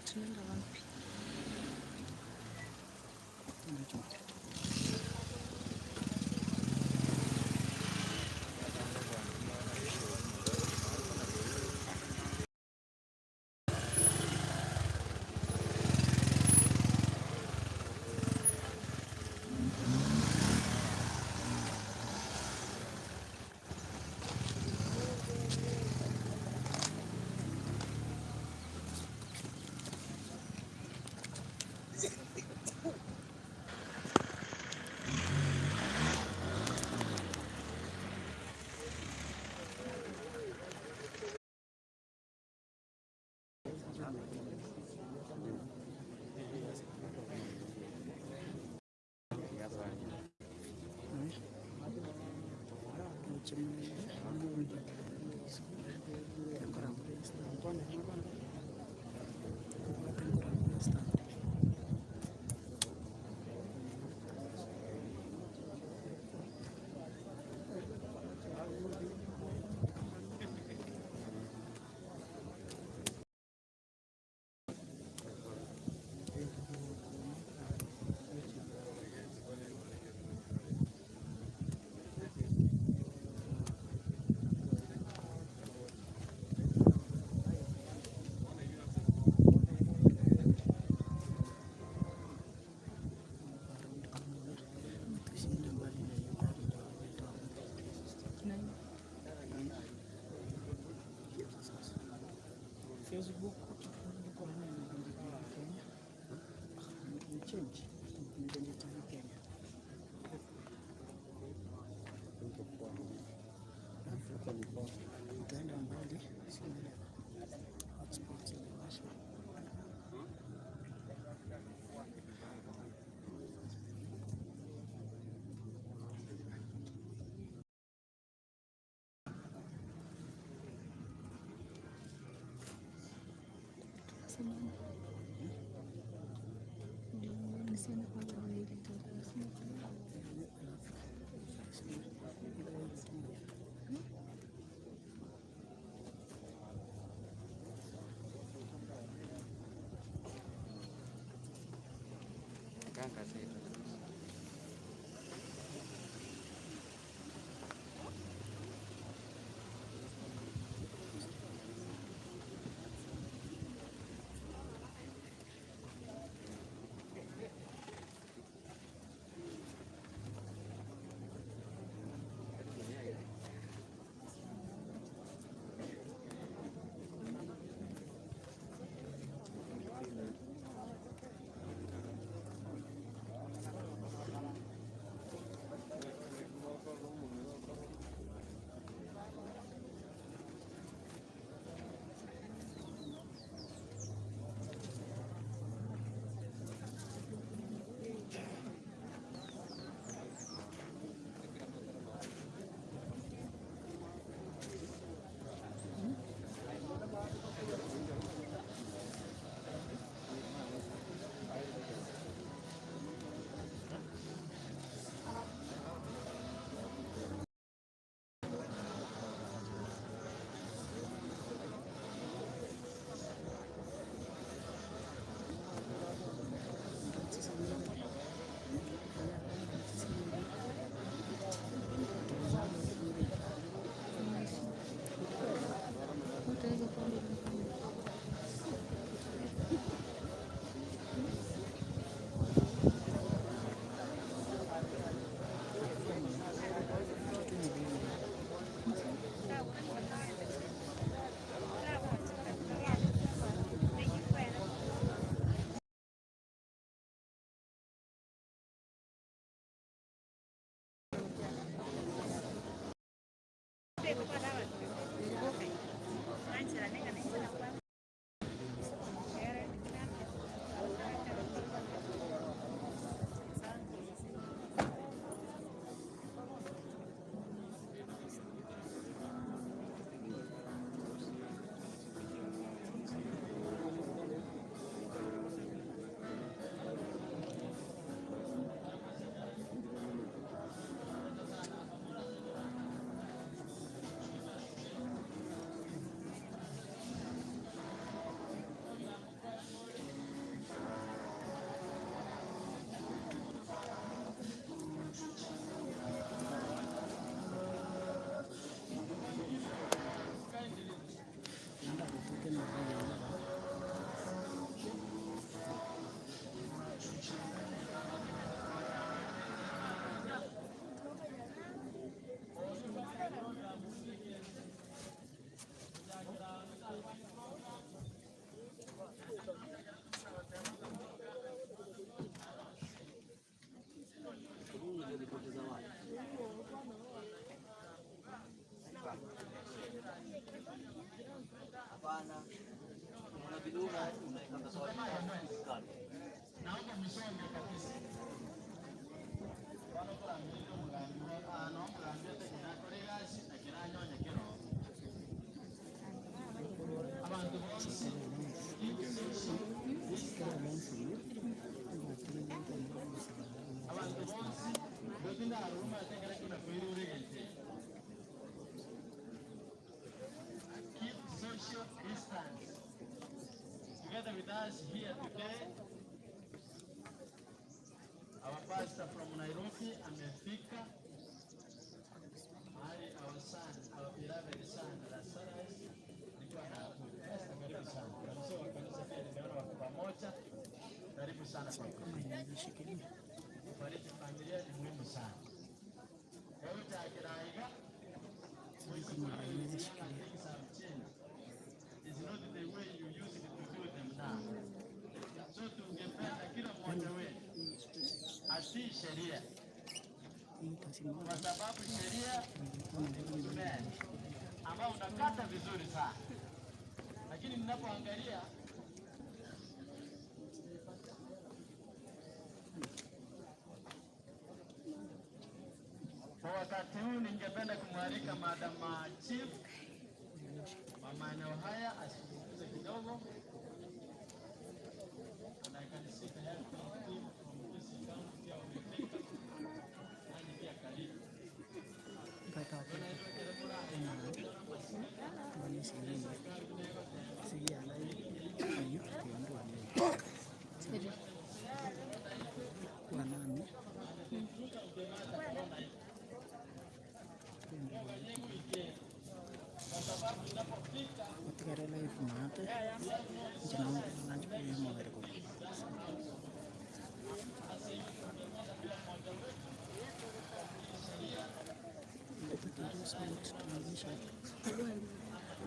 Tunaenda wapi? Facebook change utaenda mbali us here today. Our pastor from Nairobi amefika. Our son, our beloved son, Lazarus, nilikuwa na karibu sana. Kanisa wa kanisa pia nimeona wako pamoja. Karibu sana kwa kufariki familia ni muhimu sana. Hebu takiraiga is not the way you use it to do them now. So tungependa kila mmoja wetu atii sheria, kwa sababu sheria ambao unakata vizuri sana, lakini ninapoangalia kwa wakati huu, ningependa kumwalika Madam Chief wa maeneo haya asizungumze kidogo.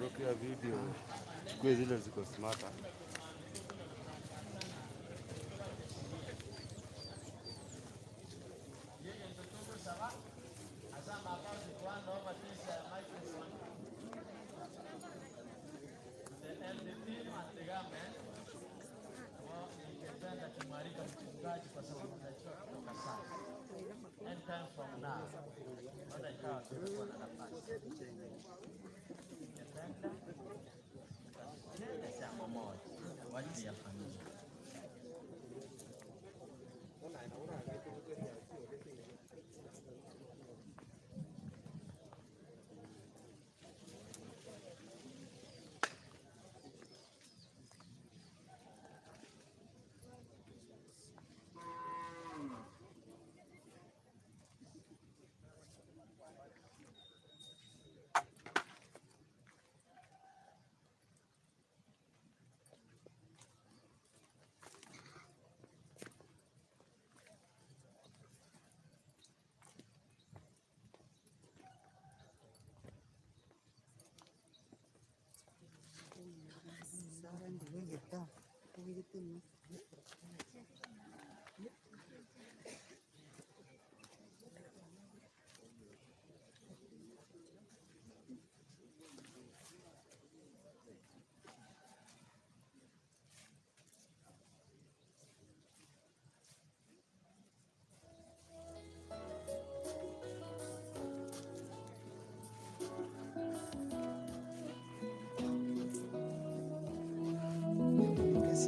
Rokia video kwa zile ziko smarta.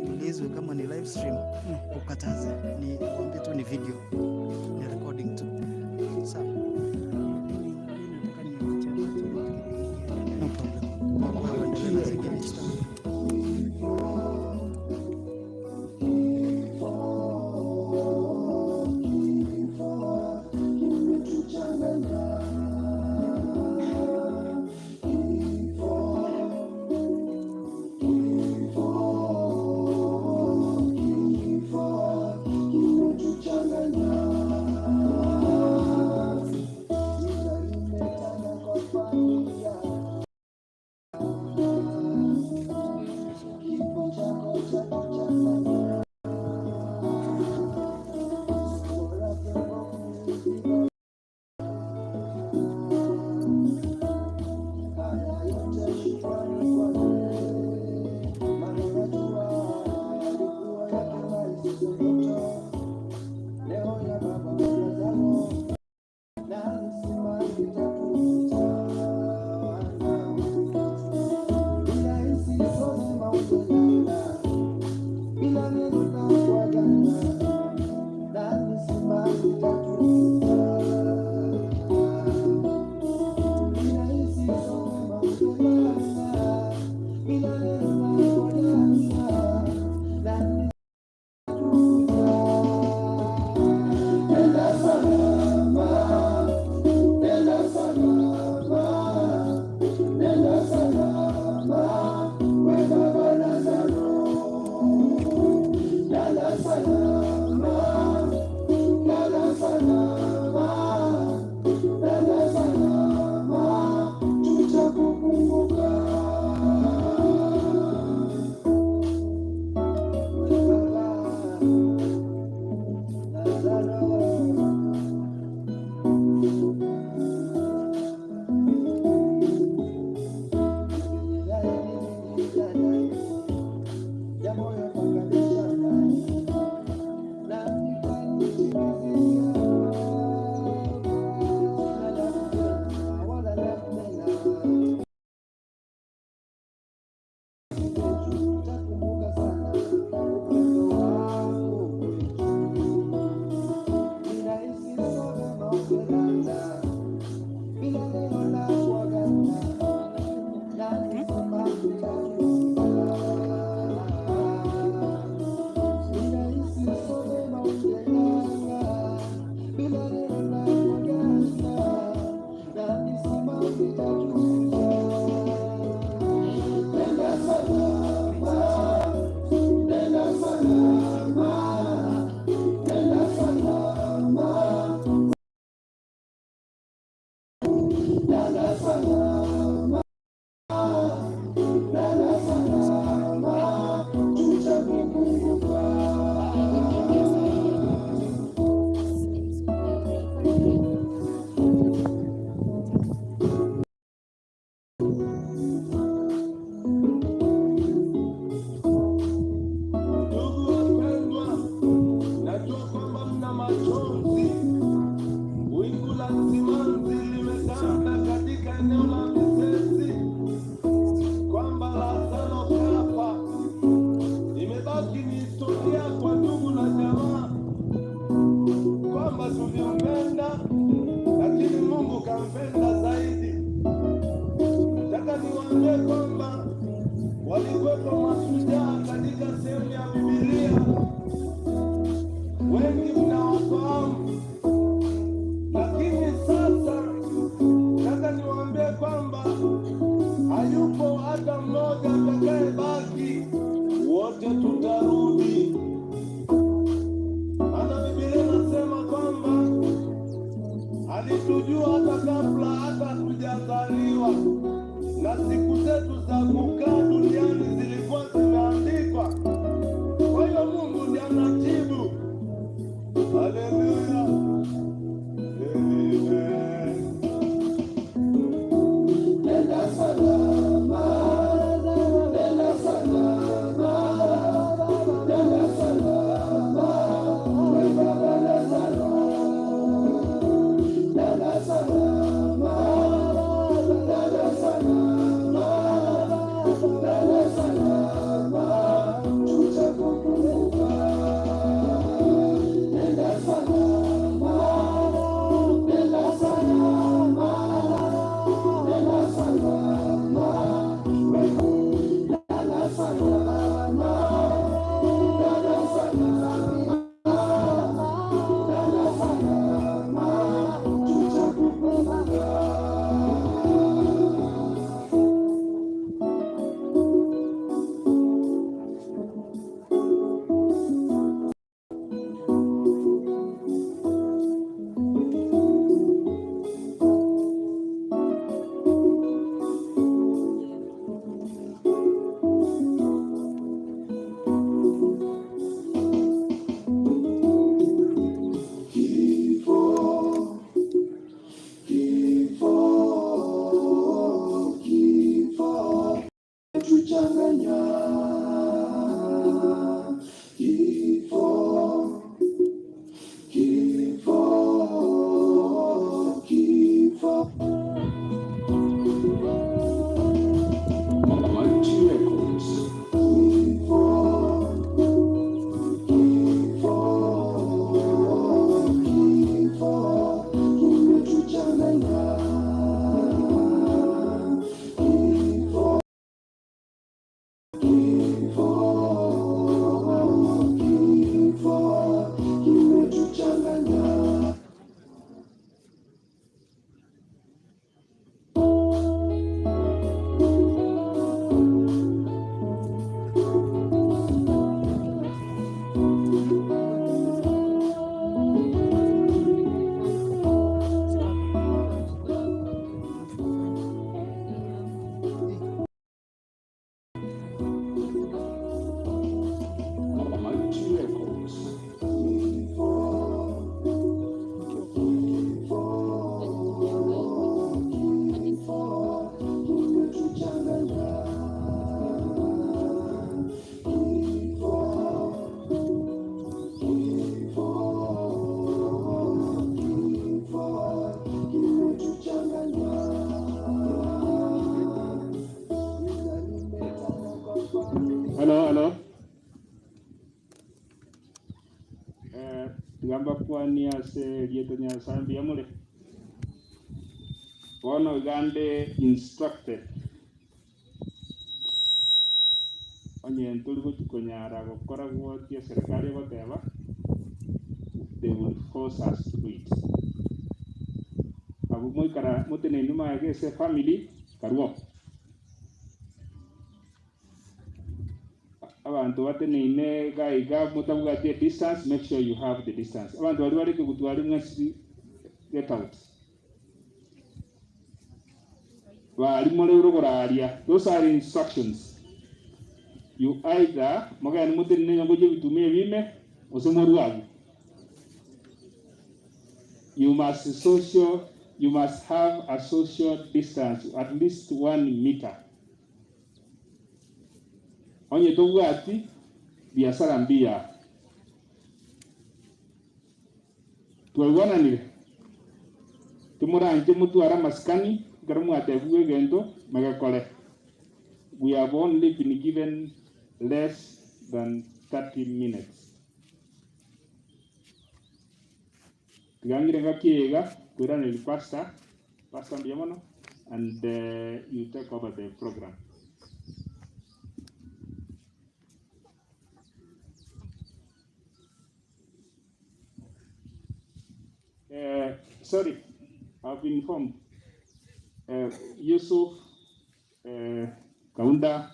Ulizwe kama ni live stream ukataze, ni uambie tu ni video, ni recording tu. Sawa, no problem. Changanya nampenda zaidi. Nataka niwaambie kwamba walikuwepo mashujaa katika sehemu ya Biblia, wengi mnawafahamu, lakini sasa nataka niwaambie kwamba hayupo hata mmoja atakayebaki, wote tutarudi. Hata Biblia inasema kwamba alitujua hata kabla hata hatujazaliwa, na siku zetu za kukaa duniani zilikuwa zimeandikwa. Kwa hiyo Mungu ndiye anatibu. Haleluya, amen. Nenda salama, nenda salama, nenda salama, nenda salama, nenda salama, nenda salama, nenda salama, tutakukumbuka. Nenda salama, nenda salama, nenda salama, nenda salama, nenda salama, nenda salama, tutakukumbuka. Hello. Gamba kwani ase lieto nya sambi amule. Ono gande instructed. Onye ntuli ko tukonyara gukora gwotia serikali goteba. They will force us to do it. Abu moikara mutene nyuma yake se family karuo. Abantu bateneine gaiga mutabugatie distance, make sure you have the distance. Abantu bali bali kugutwali mwesi get out. Bali mole urogoraria. Those are instructions. You either magani mutene ngoje bitumie bime osemoruagu. You must have a social distance, at least 1 meter. Onye tobwati biashara mbia. Twabonanire. Tumuranje mutwara maskani garamu atebuwe gendo magakole. We have only been given less than 30 minutes. Tigangire ngakiega kwirana pastor Pastor Ndiamono, and you take over the program. Sorry, I've been informed. Yusuf, Kaunda,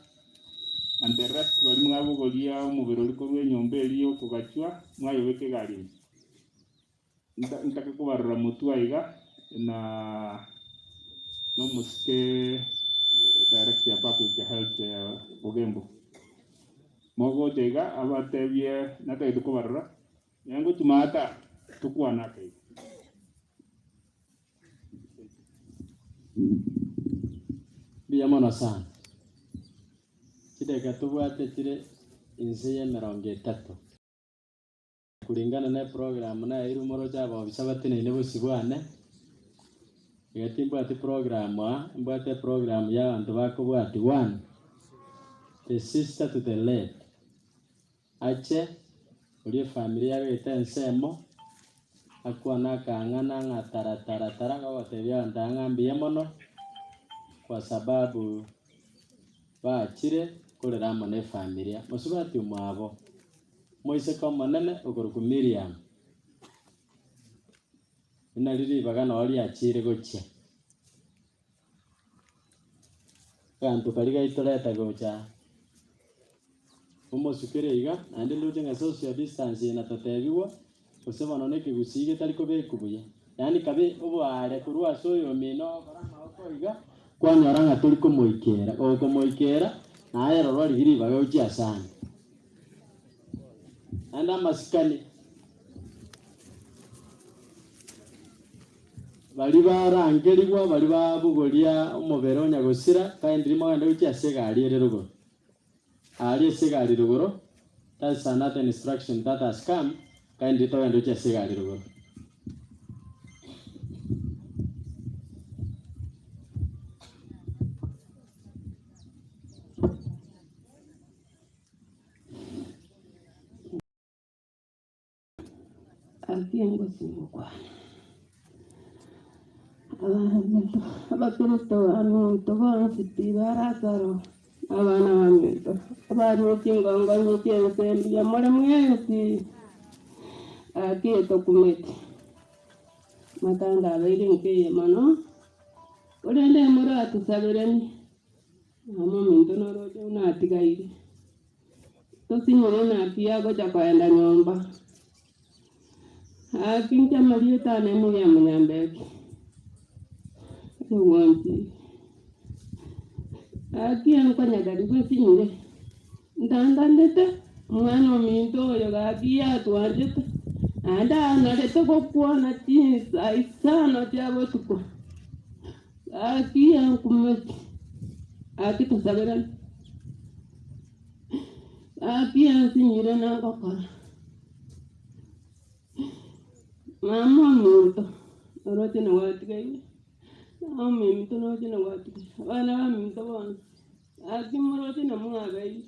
and the rest wali mwabu golia mubiroli korwe nyombe liyo kugachua mwayo weke gari. Ntaka kubarura mutu aiga na no muske director ya public health Ogembo. Mogo jega abatebye nataka kubarura. Yango tumata tukua nake. Biyamana sana. Kidega tubwate kire inzi ya 30 kulingana na program na iru moro jaba bisabate ne busibwane yatimbwate program ya bantu bakubwate 1 the sister to the left ache uri familia yete nsemo akwana kangana ngatara kawatebya ndanga mbiyamono kwa sababu baachire kolera mone familia musubati umwabo moise kama nene okoruku Miriam ina lili bagana wali achire gocha kantu kaliga itoleta gocha umusukire iga andi lujenga social distance na totebiwa kusema none kigusige taliko bekubuye yani kabe ubware kurwa soyo mino barama okoiga kwanyaranga tuliko moikera oko moikera naye rorori hiri bagoja sana anda maskani bali barangeligwa bali babugolia umubero nyagosira kandi limo ndo uchi asegari ererugo ali asegari rugoro. That's another instruction that has come kandi to ndo uchi asegari rugoro. Altiengo singukwana abakristo abantu bafite Lazarus abana bamito abantu kingongo nyikense ya mole mwezi akieto kumeti matanga abaire nke mano olende muratu sabirani amo minto norojo na atigaire tosinyore na pia goja kwaenda nyomba akinja marieta nemu ya mnyambeki Onchiri akia kwanya gari kwesinyire ndandandete mwana minto yo gabia tuanjete anda nalete kokwana tisa isano jabo tuko akia kumeti akitusabera akia sinyire na kokora mama minto orote na watigai minto noje na watigai bana minto bana akimorote na mwagai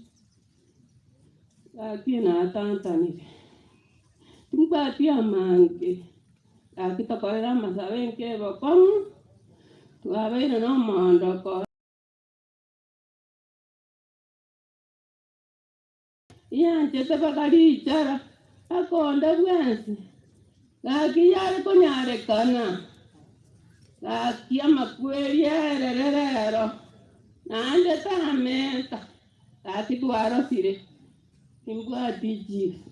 akina tantani tumpati amanke akitakorera masabenke bokom tuabeira no mondo ko ya chete bakari chara akonda bwansi akiyare konyare kana akiama kweli ererero ande tameta akitwaro sire imbwati ji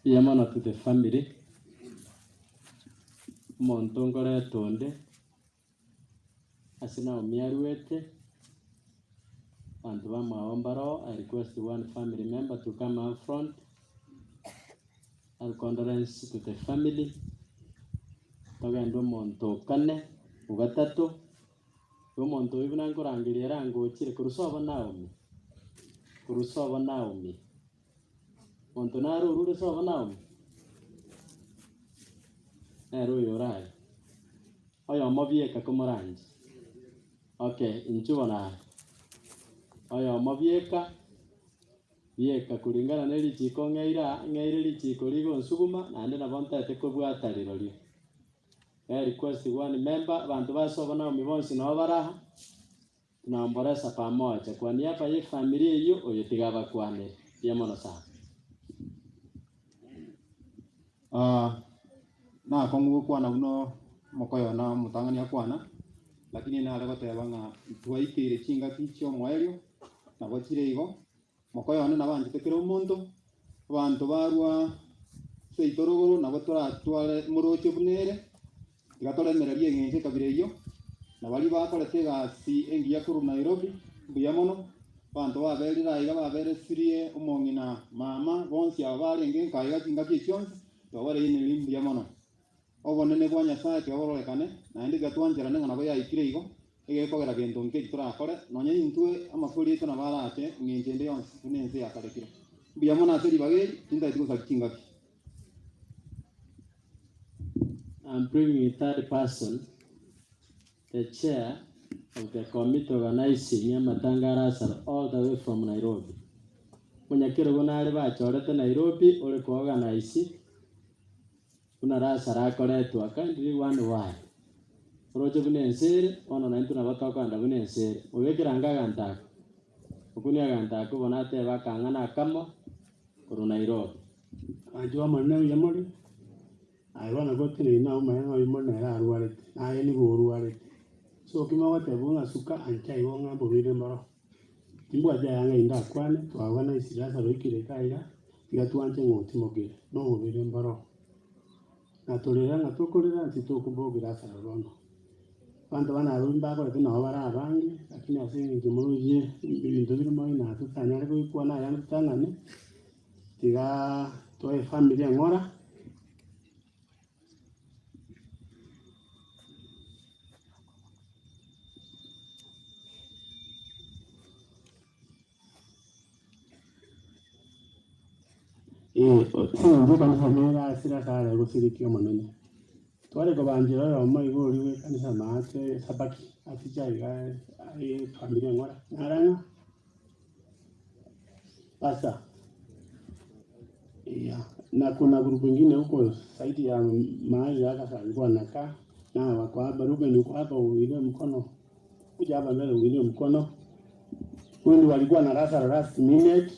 yamana to the family montongore tonde asina umiaruete and Wambaro. I request one family member to come out front. I'll condolence to the family. Togendo monto kane ugatatu monto ibuna ngorangiria rango chire kurusoba Naomi monto naro rure soba Naomi ero yorai oyo mobieka komorangi okay inchubona oyo mabieka bieka kulingana na lichiko ng'eire lichiko ligo nsuguma naende nabo ntete kobwata rirorio. Request one member bantu basoba na mibonsi no baraha tunaomboleza pamoja kwa niaba ya familia hiyo oyotigaba kwane ya mono sana. Na kongu kwana uno mokoyo na mutangania kwana lakini na alego tebanga tuwaikire chinga kicho mwaelio na gochire igo mokoyo na banje tekero omonto bantu barwa seitorogoro na gotora twale muroche bunere igatoremereria eng'enche kabire iyo na bali bakorete gasi engiya kuru Nairobi buya mono bantu baberira iga baberesirie omong'ina mama bonsi abari engenka iga chinga kichonse tobare ine limbu ya mono obonene bwa Nyasaye twaborokane naende gatwanjera nenga nabo yaikire igo egekogera gento nke turakore nonye intwe amakuri eto nabarate ng'enche ndi yonse tunense yakarekire buya mono aseri bageri tinda tiko sakinga. I'm bringing a third person, the chair of the committee organizing Matanga Lazarus all the way from Nairobi. Munyakiro gunari bachorete Nairobi uri kuorganize una Lazarus akoretwa kandi one why. Rojo bunensere ono na ntu nabatoka nda bunensere. Ubekiranga gantako. Ukunia gantako bonate bakangana kamo kuru Nairobi. Ajwa manne yamori. Aiwana gotire na umayanga imona era arwale aye ni gorwale so kima wate bunga suka ancha iwonga bobire maro timbo aja yanga inda kwane twawana isirasa rokire kaira igatuanje ngoti mogire no bobire maro na tolera na tokolera ntitokubogira sararono bantu bana rumba ko tena bara abangi lakini asingi kimuruje ibintu birimo ina tutanyare ko ikwana yana tangane tiga toe familia ngora. Ndio kanisa mera sira sara gusirikio manene tware ko banjira yo mai gori we kanisa mate sabaki atijaiga ai familia ngora naranga sasa na kuna grupu nyingine huko saidi ya mahali haka alikuwa nakaa na wako hapa Ruben uko hapa uinue mkono kuja hapa mbele uinue mkono wao walikuwa na last minute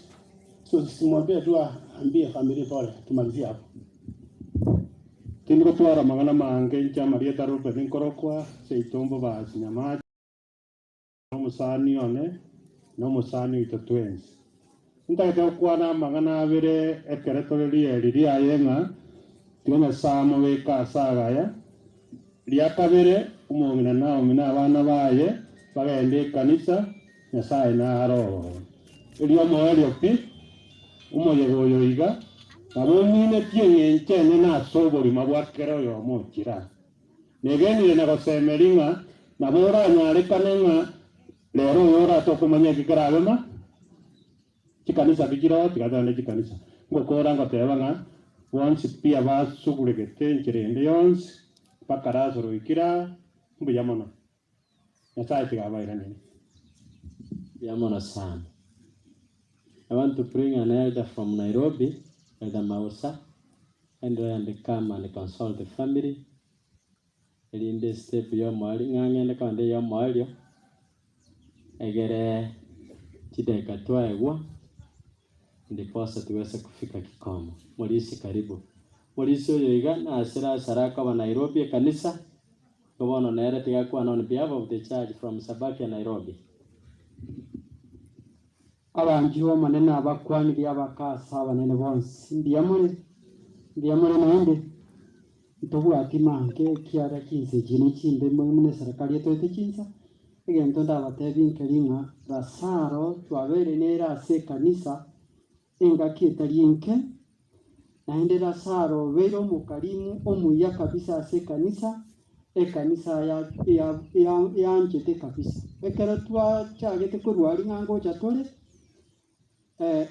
so simwambie tu ambie familia pole tumalizie hapo. Tingo twara magana mange cha Maria tarupe ninkorokwa seitombo ba nyama no musani one no musani itatwenzi nta kwa na magana abere ekeretoreri riria yenga tiona samo weka saga ya ria kabere umongina na omina abana baye bagende kanisa Nyasaye na aro elio moelio pi umoyegoyo iga nabonine tieng'enchene nasobori mabwakero yo mochira negenire na gosemeringa nabora nyarekanenga lero yora tokumanya kikarabema chikanisa bigiro tigadane chikanisa ngokora ngotebanga once pia basuguregete nchirende yonse pakarazo ikira mbuyamono Nyasaye tigabairane yamono sana. I want to bring an elder from Nairobi, Elder Mausa, and come and consult the family. In this step, your morning, and the country, your morning, I get a chideka twaegwa, ndiposa tuweze kufika kikomo. Mulisi karibu. Mulisi yoiga na asira saraka wa Nairobi kanisa. Kubono nere tigakuwa on behalf of the church from Sabaki Nairobi. Abanjiwa manene abakwaniria abakasa abanene bonsi ndiyamure nande ntobwati mange kiara kinse jini chinde mune serikali etote kinsa egento ndabatebi nkeringa Lazarus twabere nera ase kanisa engakitarienke naende Lazarus bero mukarimu omuya kabisa ase kanisa ekanisa ya njete kabisa ekera twa chagete kurwari ngango chatore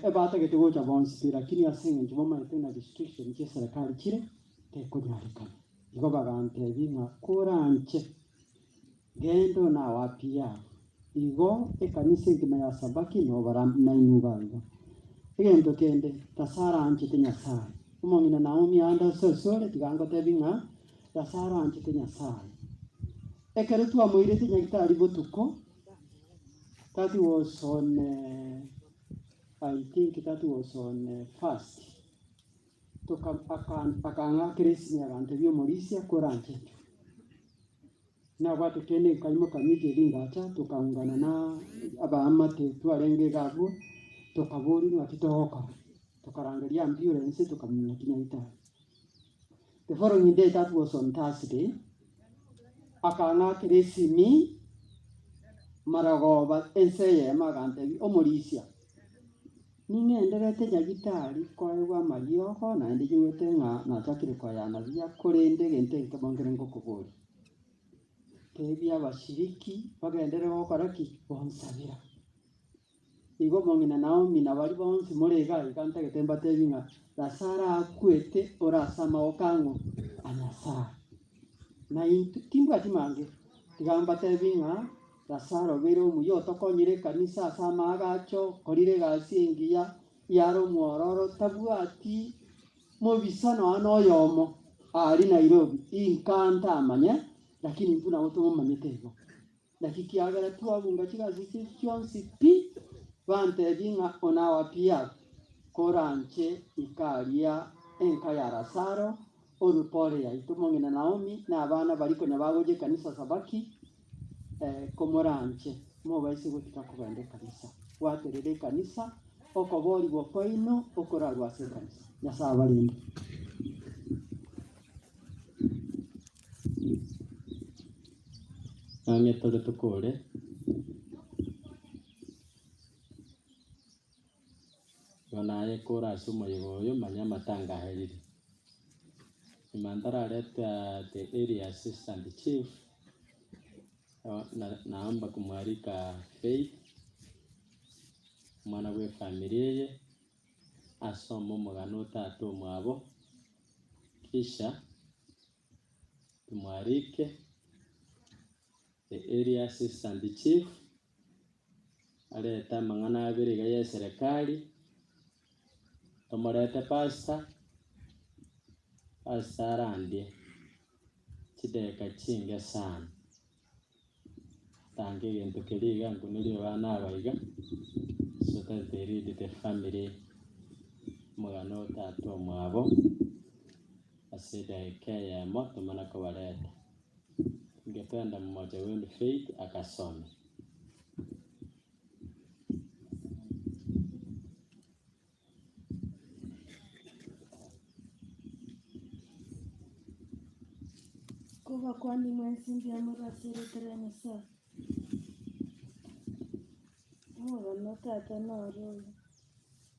ebata getego cha bonsi lakini asenga njoma tena restriction che serikali kire teko nyarika igo bagante binga koranche gendo na wapia igo ekanisa engima ya sabaki no baram na inugaga egento kende tasara anchite nyasaye omong'ina Naomi anda sosore tigango tebinga tasara anchite nyasaye ekero twamoirete nyagitari botuko that was on I think that was on first akanga Krisi nyagante bio Morisia koranje na watu kene kaimo kamije lingacha tukaungana na abaamate twarenge gabu tukaburi ngakitoka tukarangalia ambulance tukamenya kinyaita. The following day, that was on Thursday, akanga Krisi mi maragoba enseye magante Omorisia ningenderete nyagitari koewa marioko na ndi nyuete na chakire kwa yana bia kurinde gente nkabongere ngokuburi tebia bashiriki bagendere gukora ki bonsabira igo mong'ina Naomi na bari bonsi murega ikanta getemba tebinga Lazarus akwete orasama okango anyasa na timba timange tigamba tebinga Lazarus bero muyo tokonyire kanisa sama agacho korire gasingia yaro muororo tabuati mobisano ano yomo ari Nairobi inkanta amanya lakini mpuna woto manyetego lakini agara tu abunga chikazi chonsi pi bante binga onawa pia koranche ikaria enka ya Lazarus orupore ya itumong'ina Naomi na abana bariko nabagoje kanisa sabaki komoranche mobaisi gutika kubende kanisa waterere kanisa okobori bokoino okorarwa se kanisa nyasa balinde nange tole tukole yonaye kora sumo yoyo manya matanga helili imandara leta the area assistant chief naomba kumwarika Faith mwana we familia ye asomo mugano tatu mwabo kisha tumwarike the area assistant chief aleta mang'ana abiri ya serikali tomorete pastor asarandie chideka chinge sana tange gento keliga nguniri bana abaiga so that they read the family mugano tatu mwabo asida ikaya moto mana kawareta ngependa mmoja wenu Faith akasome. Kuva kwani mwensimbi ya murasiri terene sa mura notata noro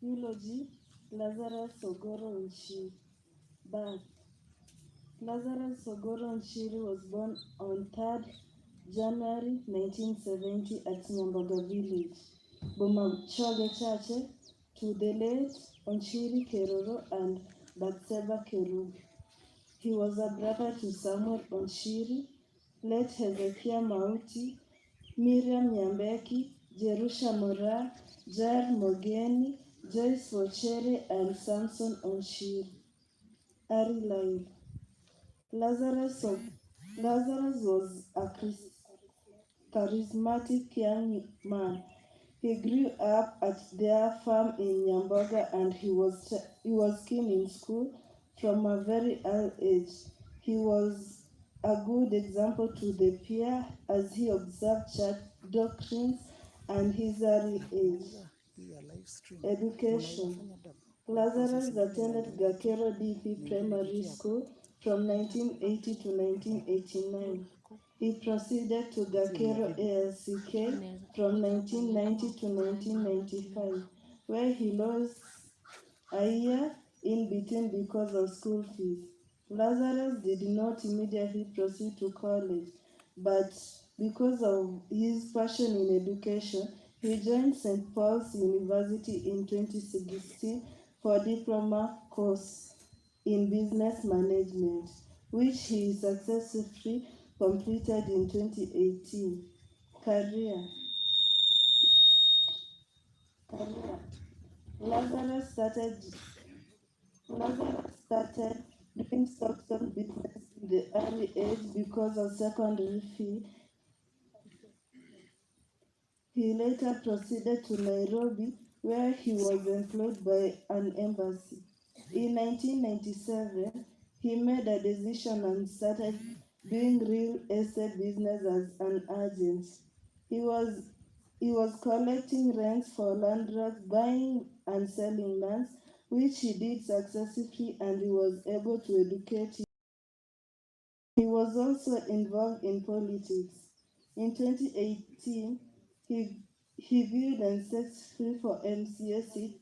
eulogy Lazarus Ogora Onchiri. Birth Lazarus Ogora Onchiri was born on 3rd January 1970 at Nyamboga village, Bomachoge Chache, to the late Onchiri Keroro and Batseba Kerubi. He was a brother to Samuel Onchiri, late Hezekiah Mauti, Miriam Nyambeki, Jerusha Mora, Jair Mogeni, Joyce Wochere, and Samson Onchiri. Early life. Lazarus was a charismatic young man. He grew up at their farm in Nyamboga and he was keen in school from a very early age. He was a good example to the peer as he observed church doctrines and his early age. Education. Lazarus attended Gakero DP Primary School from 1980 to 1989. He proceeded to Gakero ALCK from 1990 to 1995, where he lost a year in between because of school fees. Lazarus did not immediately proceed to college, but because of his passion in education, he joined St. Paul's University in 2016 for a diploma course in business management, which he successfully completed in 2018. Career. Lazarus started doing stockstone business in the early age because of secondary fee. He later proceeded to Nairobi, where he was employed by an embassy. In 1997, he made a decision and started doing real estate business as an agent. He was collecting rents for landlords, buying and selling lands, which he did successfully, and he was able to educate. He was also involved in politics. In 2018, he viewed and successfully for MCA seat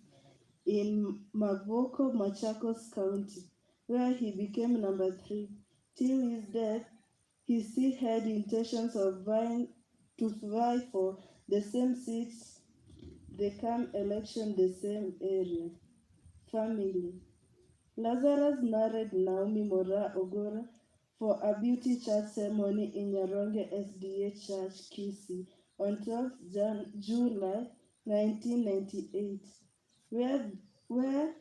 in Mavoko, Machakos County, where he became number 3. Till his death, he still had intentions of vying to vie for the same seats, the come election, the same area. Family. Lazarus married Naomi Mora Ogora for a beauty church ceremony in Nyaronge SDA Church, Kisii, on 12th July 1998, where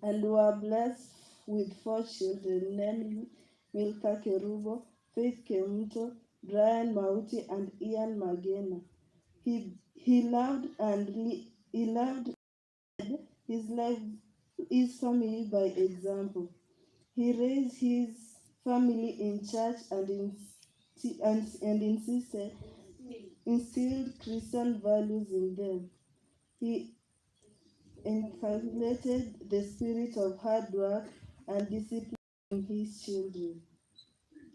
and were blessed with 4 children, namely Milka Kerubo, Faith Kemuto, Brian Mauti, and Ian Magena. He loved his family by example. He raised his family in church and instilled Christian values in them. He inculcated the spirit of hard work and discipline in his children.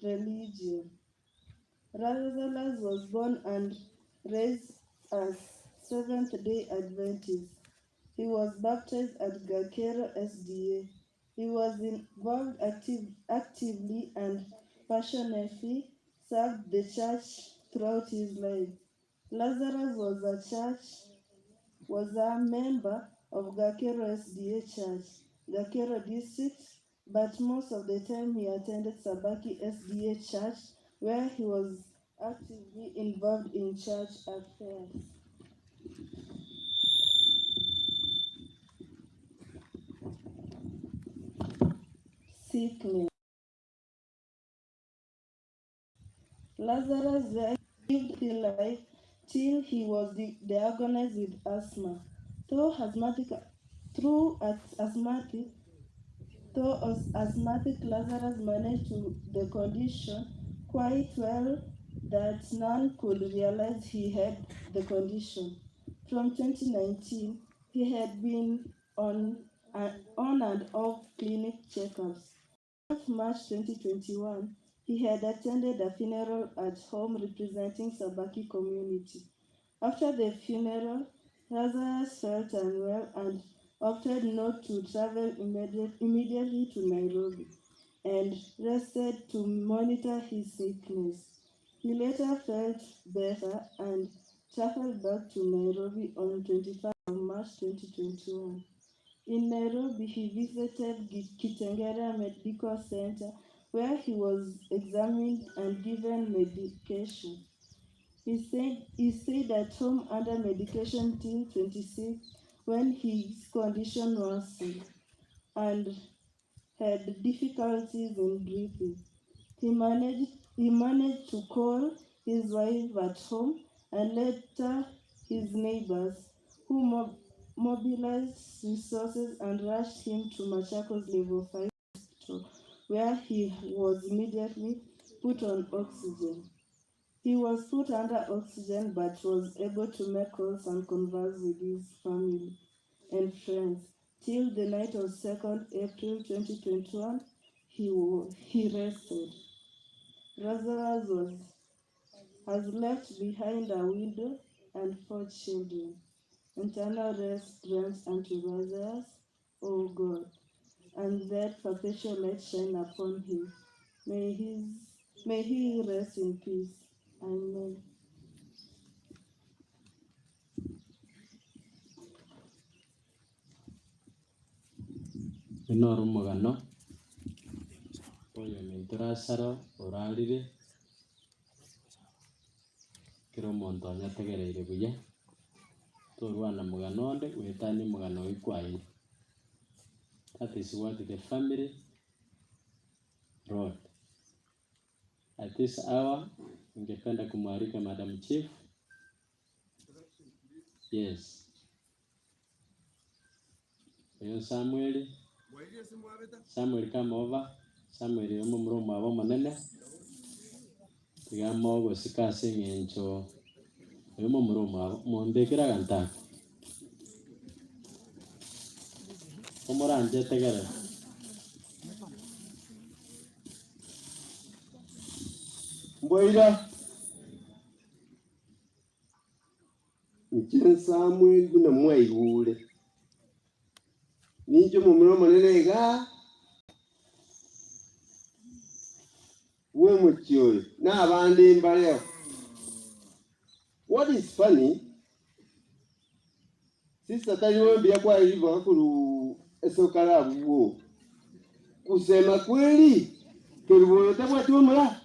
Religion. Lazarus was born and raised as Seventh-day Adventist. He was baptized at Gakero SDA. He was involved actively and passionately served the church throughout his life. Lazarus was a member of Gakero SDA Church, Gakero District, but most of the time he attended Sabaki SDA Church, where he was actively involved in church affairs. Sickness. Lazarus lived his life till he was diagnosed with asthma. Though asthmatic, Lazarus managed the condition quite well that none could realize he had the condition. From 2019, he had been on and off clinic checkups. On March 2021, he had attended a funeral at home representing Sabaki community. After the funeral, Lazarus felt unwell and opted not to travel immediately to Nairobi and rested to monitor his sickness. He later felt better and traveled back to Nairobi on 25 March 2021. In Nairobi, he visited Kitengera Medical Center, where he was examined and given medication. He stayed at home under medication till 26, when his condition worsened and had difficulties in breathing. He managed to call his wife at home and later his neighbors, who mobilized resources and rushed him to Machakos Level 5 hospital, where he was immediately put on oxygen. He was put under oxygen but was able to make calls and converse with his family and friends. Till the night of 2nd April 2021, he rested. Lazarus has left behind a widow and 4 children. Eternal rest grants unto Lazarus, O God, and that perpetual light shine upon him. May he rest in peace. Amen. Inoro mugano oyo minturasaro orarire kero monto anyategereire buya Torwana muganonde wetani mugano ikwai. That is what the family wrote. At this hour, ningependa kumwalika Madam Chief. Yes. Yo Samuel come over. Samuel yomo mromo abo manene. Tigamo go sikase ngencho. Yomo mromo abo mondekera ganta. Omoranje tegere. Mboira Nchen Samuel guna mwaigule Nijo mumiro manene ga Womuchoyo na abandi mbaleo. What is funny, sister taliwambia kwa hivyo hakuru esokala buo kusema kweli keribo tabwa tumula.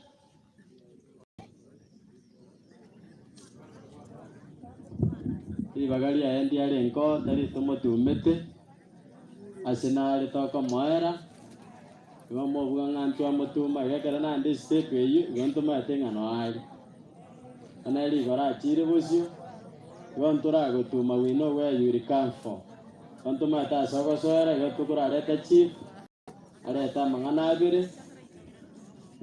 Ibagali ayendi alenko tari tomo tumete asenale toka moera iwamo buganga mutuma igakera na ndi step eyu gontuma atenga no ali anali gora chire bosio gontura gotuma we know where you come from gontuma ta sogo soera gotukura leta chief aleta mangana abire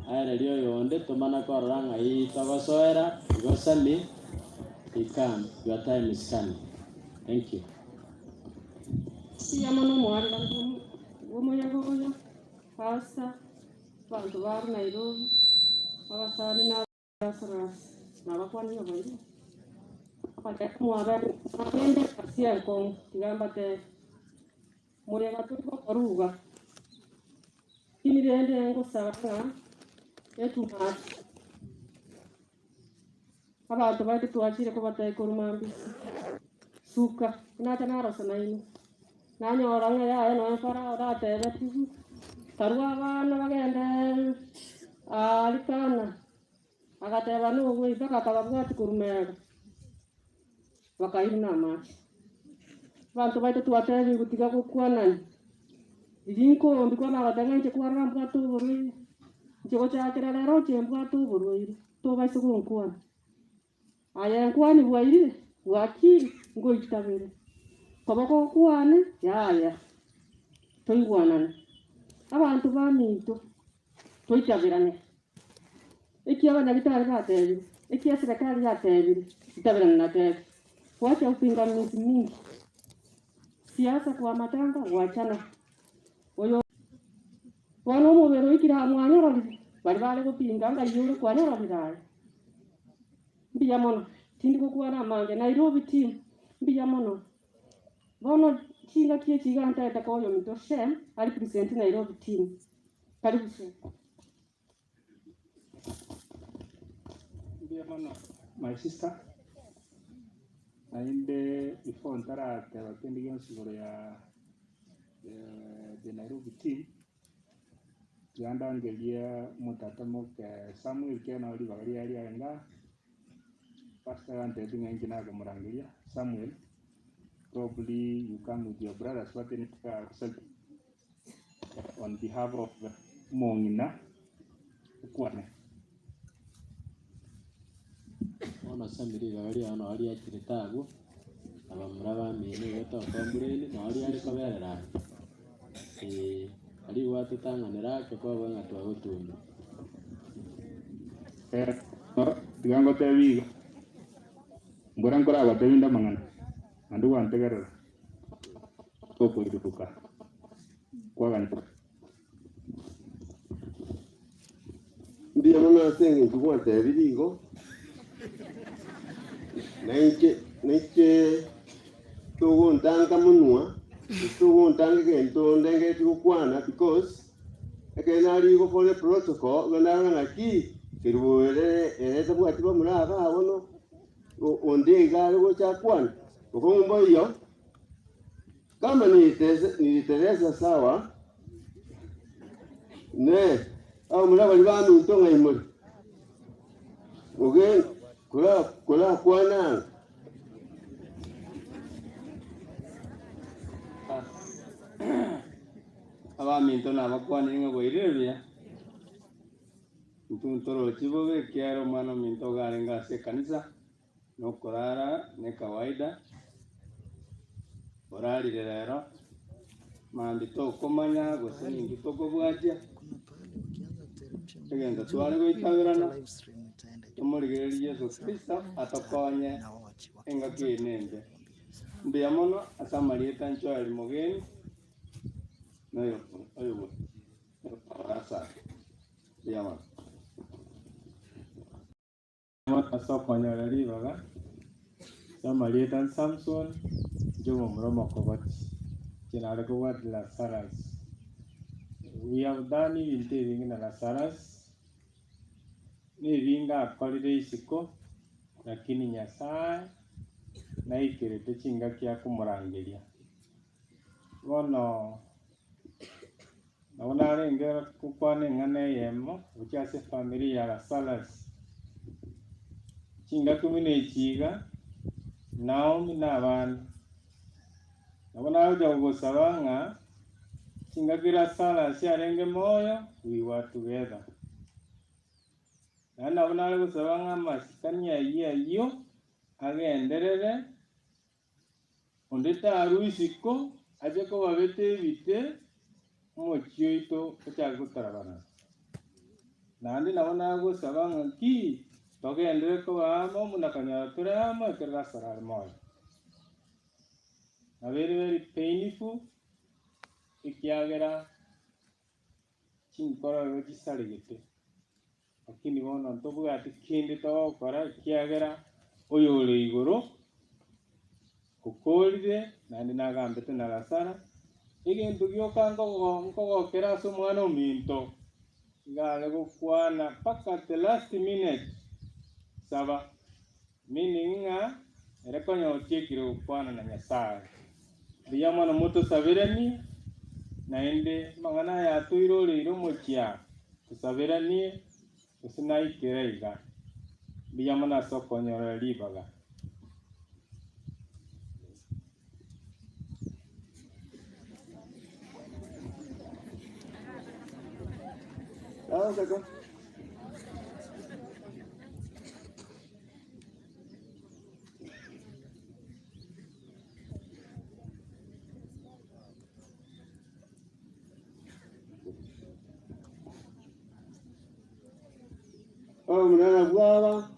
ayere rio yonde tumana koranga I togo soera gosami. He come. Your time is coming. Thank you. Siamo no muore quando uomo ya goya pasta quando var Nairobi avasani na Lazarus na wakwani yo boy apate muore apende kasia con tigamba te muore gatu koruga ini rende ngo saka etu ma abantu bati tuachire ko bataye kurumambi suka inata narosa naino nanyora ngaya no fara ora tebe tivu tarwa bana bagenda alikana agateba no gwe baka kababwati kurumera bakaina machi abantu bati tuatebe gutiga kukwanani ilinko ndikwa bagatanga nje kwa ramba tu buri nje cha kirala roche mbwa tu buri to basi kunkwana aya kwani bwairi waki ngo itabere kabako kwane yaya toigwanana abantu baminto toitabirane ikiaba na bitari batebe ikia serikali yatebe itabirana na tebe wacha upingamizi mingi siasa kwa matanga wachana oyo wano mubero ikira mwanyoro bali kupinga ngayuru kwanyoro bidai mbiya mono tindi kukuana mange Nairobi team mbiya mono bono kinga kie chiganta etakoyo mito shem ali present Nairobi team karibu sana mbiya mono my sister ainde before ntara tebatendi yonsigoro ya the Nairobi team yanda ngelia mutatamo ke Samuel kena oli bagari ali anga pastor ante dinga ingina ga murangilia Samuel probably you come with your brothers what in on behalf of Mongina ukwane ona samiri bagari ano ali akiritago abamuraba mene goto kwambureni no ali koberera ali watu tanganira ke kwa banga twagotumba digango tebigo ngorang kora wa tebinda mangana andu wan tegara ko ko iduka kwa ganta ndiye mwana senge kwa tebigo nake to ntanga munwa to ntanga gento ndenge tukwana because akenali go for the protocol ngana na ki kirwele ete bwati ba muraba abono onde gale go chakwana ukombo hiyo kama ni Teresa sawa ne au muraba libanu ntonga imuri oge kula kwana minto na bakwani nga boirebia mtuntoro chibobe kiaro mano minto garenga se kanisa no korara ne kawaida orari rero mandi to komanya goseni ngito kobwatia tegenda twale goitabirana tumurigereria Yesu Kristo atakonye engaki nende ndiamono asamarieta nchoali mogeni nayo ayo asa ndiamono asokonya ribaga samarieta Samson jomo mromo kobati kinare ko wat Lazarus. We have done it in Lazarus. Ni vinga akolire isiko lakini Nyasaye na ikirete chinga kya kumurangiria. Bono naona rengera kukwane ngane yemo ukiase familia ya Lazarus. Chinga kumine chiga Naomi na abana. Naona uja ugosabanga chinga kira sala siarenge moyo we were together. Nana abana ugosabanga masikania iyo agenderere ondeta aruisiko aje ko babete bite mochio ito kutarabana. Nandi nabona ugosabanga ki togendere ko amo munakanya turama kira sala moyo. Very painful. Ikiagera chinkora yoki saligete. Lakini bono ntobuga ati kindi to kora ikiagera oyole igoro kukolire nandi nagambete na Lazarus igintu gyoka nkogokera so mwana ominto ngale gukwana paka the last minute saba meaning erekonyo chekire gukwana na Nyasaye biyamana moto sabirani naende mangana ya tuiro lero mochia sabirani usinai kiraiga biyamana sokonyora libaga saka mwana bwaba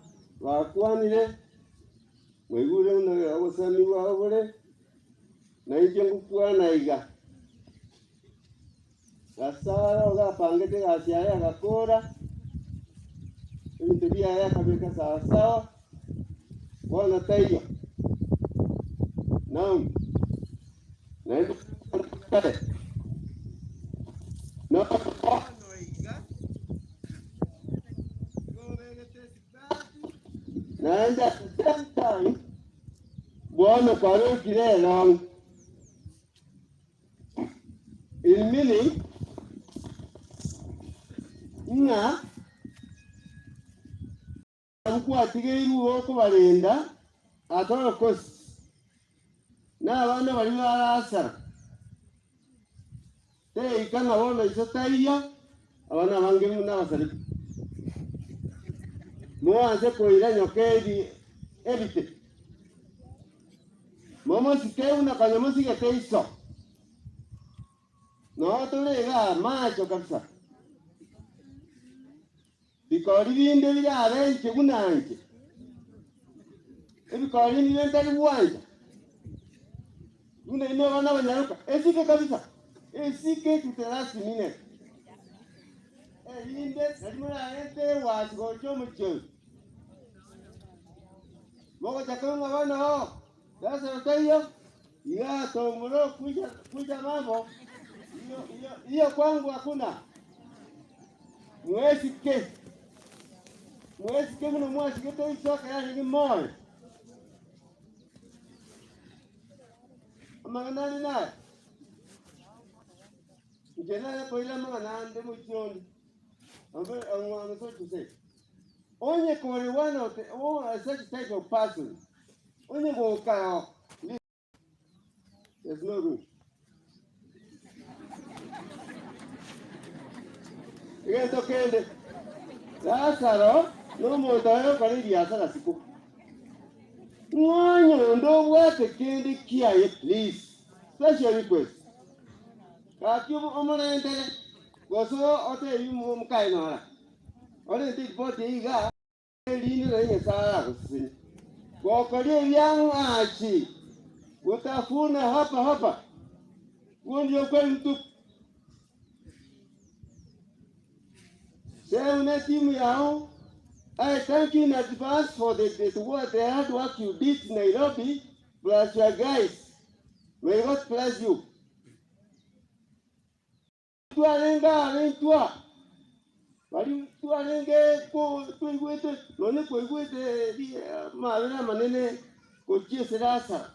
bakwanire mwegure na abosani wabure na ije ngukwana iga gasara oga pangete gasiaya gakora ibintu bya kabeka sawa bwana taiyo naam naenda kale no naenda same bwana karo kirelo ilmini nga nkwatigeirwo okubalinda atorokosi n'abana bali barasara teikanga bono iso taiyo abana bange n'abasari muanze koira nyokeri ebite momo sikeu na kanyomo sigeteiso no tolega macho kabisa bikori binde byabenje bunanje ebikori ni ndali bwanja bune ino bana banyaruka esike kabisa esike tuterasi mine yinde nalimura ente wasgocho mucho mogo chakonga bana ho sasa utayo ya tomuro kuja mambo hiyo kwangu hakuna mwezi ke mno mwezi ke to isoka ya ni moyo magana ni na jena ya koila magana ande muchoni ambe I'm sorry to say onye kore one of such type of person onye go ka there's no room Gento kende. Lazaro no motayo kali biashara siku. Mwanyo ndo wate kende kiaye please. Special request. Kaki omonente goso ote yumu mkai no. Ore ti bote iga lini renye sala kusini. Gokolie yang achi. Utafuna hapa. Ndio kweli mtu. Sasa una timu yao. I thank you in advance for the hard work you did in Nairobi, plus your guys. May God bless you. Bali tualenge kuigwete none kuigwete mavera manene kuchie Lazarus.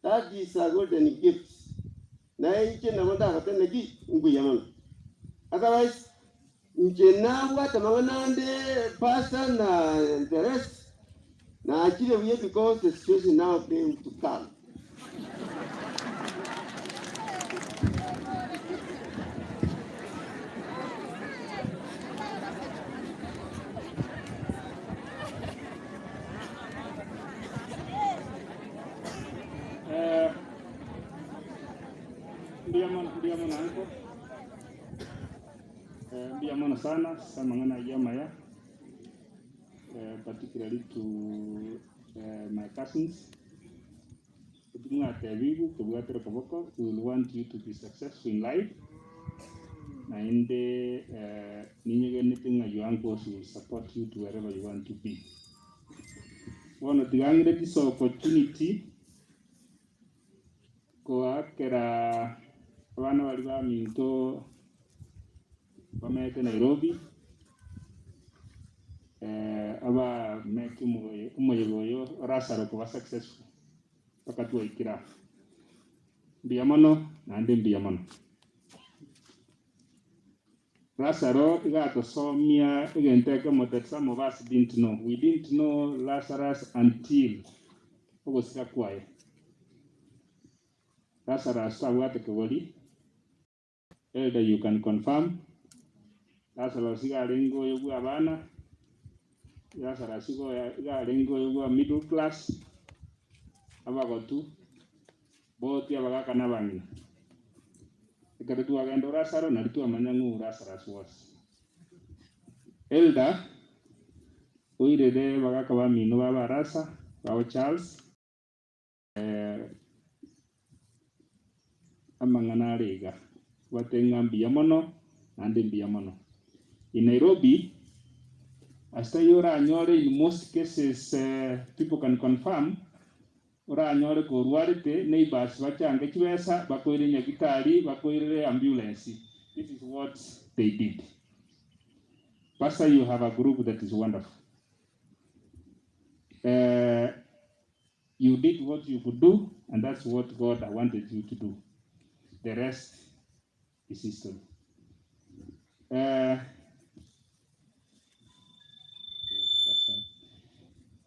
That is a golden gift. Na iche na manda katene ki nguyamana. Otherwise, Njena wata manganande pastor na the rest na actually we because the situation now came to come. Ndiamana sana samangana yamaya, particularly to my cousins. We will want you to be successful in life. And anything your uncles will support you to wherever you want to be. One of the this opportunity ko akera wana waliba minto Nairobi aba make umuyoboyo Lazarus kuba successful pakati wa ikira biamono nande biamono Lazarus igato somia igenteka that some of us didn't know. We didn't know Lazarus until ogosika kwaye Lazarus awate kwali elder you can confirm Lazarus igalengo yobu abana Lazarus igalengo yobu middle class abagotu both abagaka nabangina ikatu agendo Lazarus na litu amanyangu Lazarus was elder oirede bagaka bamino babarasa bawo Charles amangana rega watenga biamono ande biamono in Nairobi hasta yora anyore in most cases people can confirm ora anyore ko ruarite neighbors bachanga kibesa bakoire nyagitari bakoire ambulance. This is what they did. Pastor, you have a group that is wonderful. You did what you could do, and that's what God wanted you to do. The rest is history.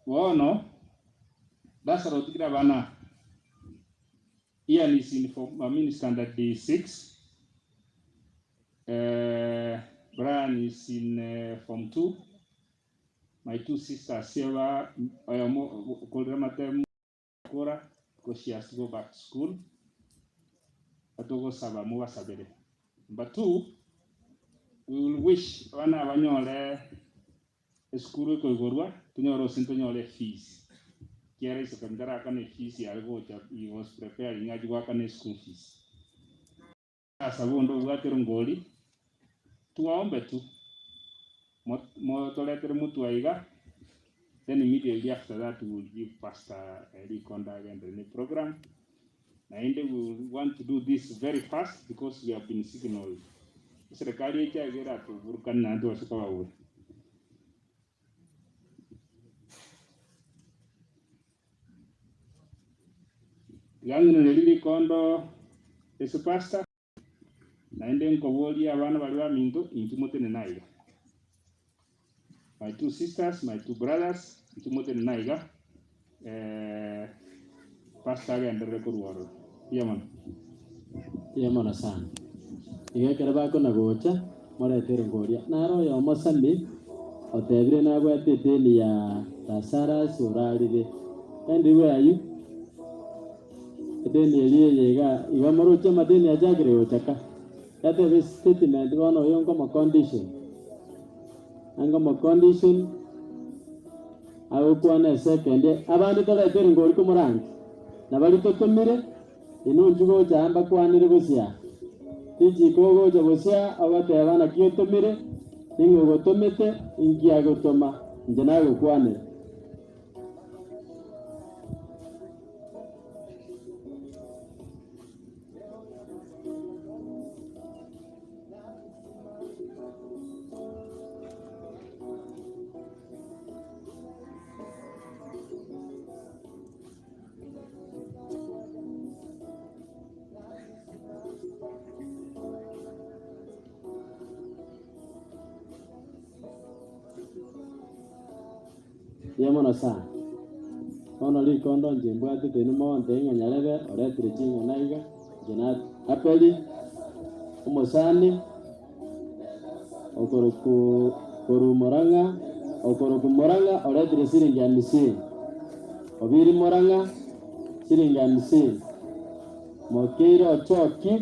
Well, Lazarus tikira bana. Ian is in standard D6. Brian is in Form 2. My two sisters, Sarah, Ogora, because she has to go back to school. But two, we will wish one of our school to Ogora to know Sintonole fees. Here is a Kandara fees, he was preparing a school fees. As a wound of water and goalie, to our betu, Motoletter Mutuaiga. Then immediately after that, we will give Pastor Rikonda and the program. And we will want to do this very fast because we have been signaled. Serikali itagira tu burukan na ndo asikawa. Yangu nilili kondo ese pastor na ende nkoboli abana baliwa minto intimote nenaiga. My two sisters, my two brothers, intimote nenaiga. Pastor and the record water. Yaman. Yaman sana. Iga karaba ko nagocha moretere ngoria naro yo mosami otebire na bwatete ya Lazarus urarire endi wayu deni yega iga moruche madeni ajagire ochaka yate this statement gono yongo mo condition ango mo condition awo kwana second abandi toletere ngori ko murangi nabali totomire ino njugo jamba kwanire gusya tiji kogo jogosya awate abana kiyotomire ingo gotomete ingia gotoma njana go kwanire Yamana sa ono li kondo njimbo ati tenu mo ndenga nyarebe ore trichinga naiga jena apeli umosani okoroku moranga ore trisiringi ya misi obiri moranga siringi ya misi mokeiro ochoki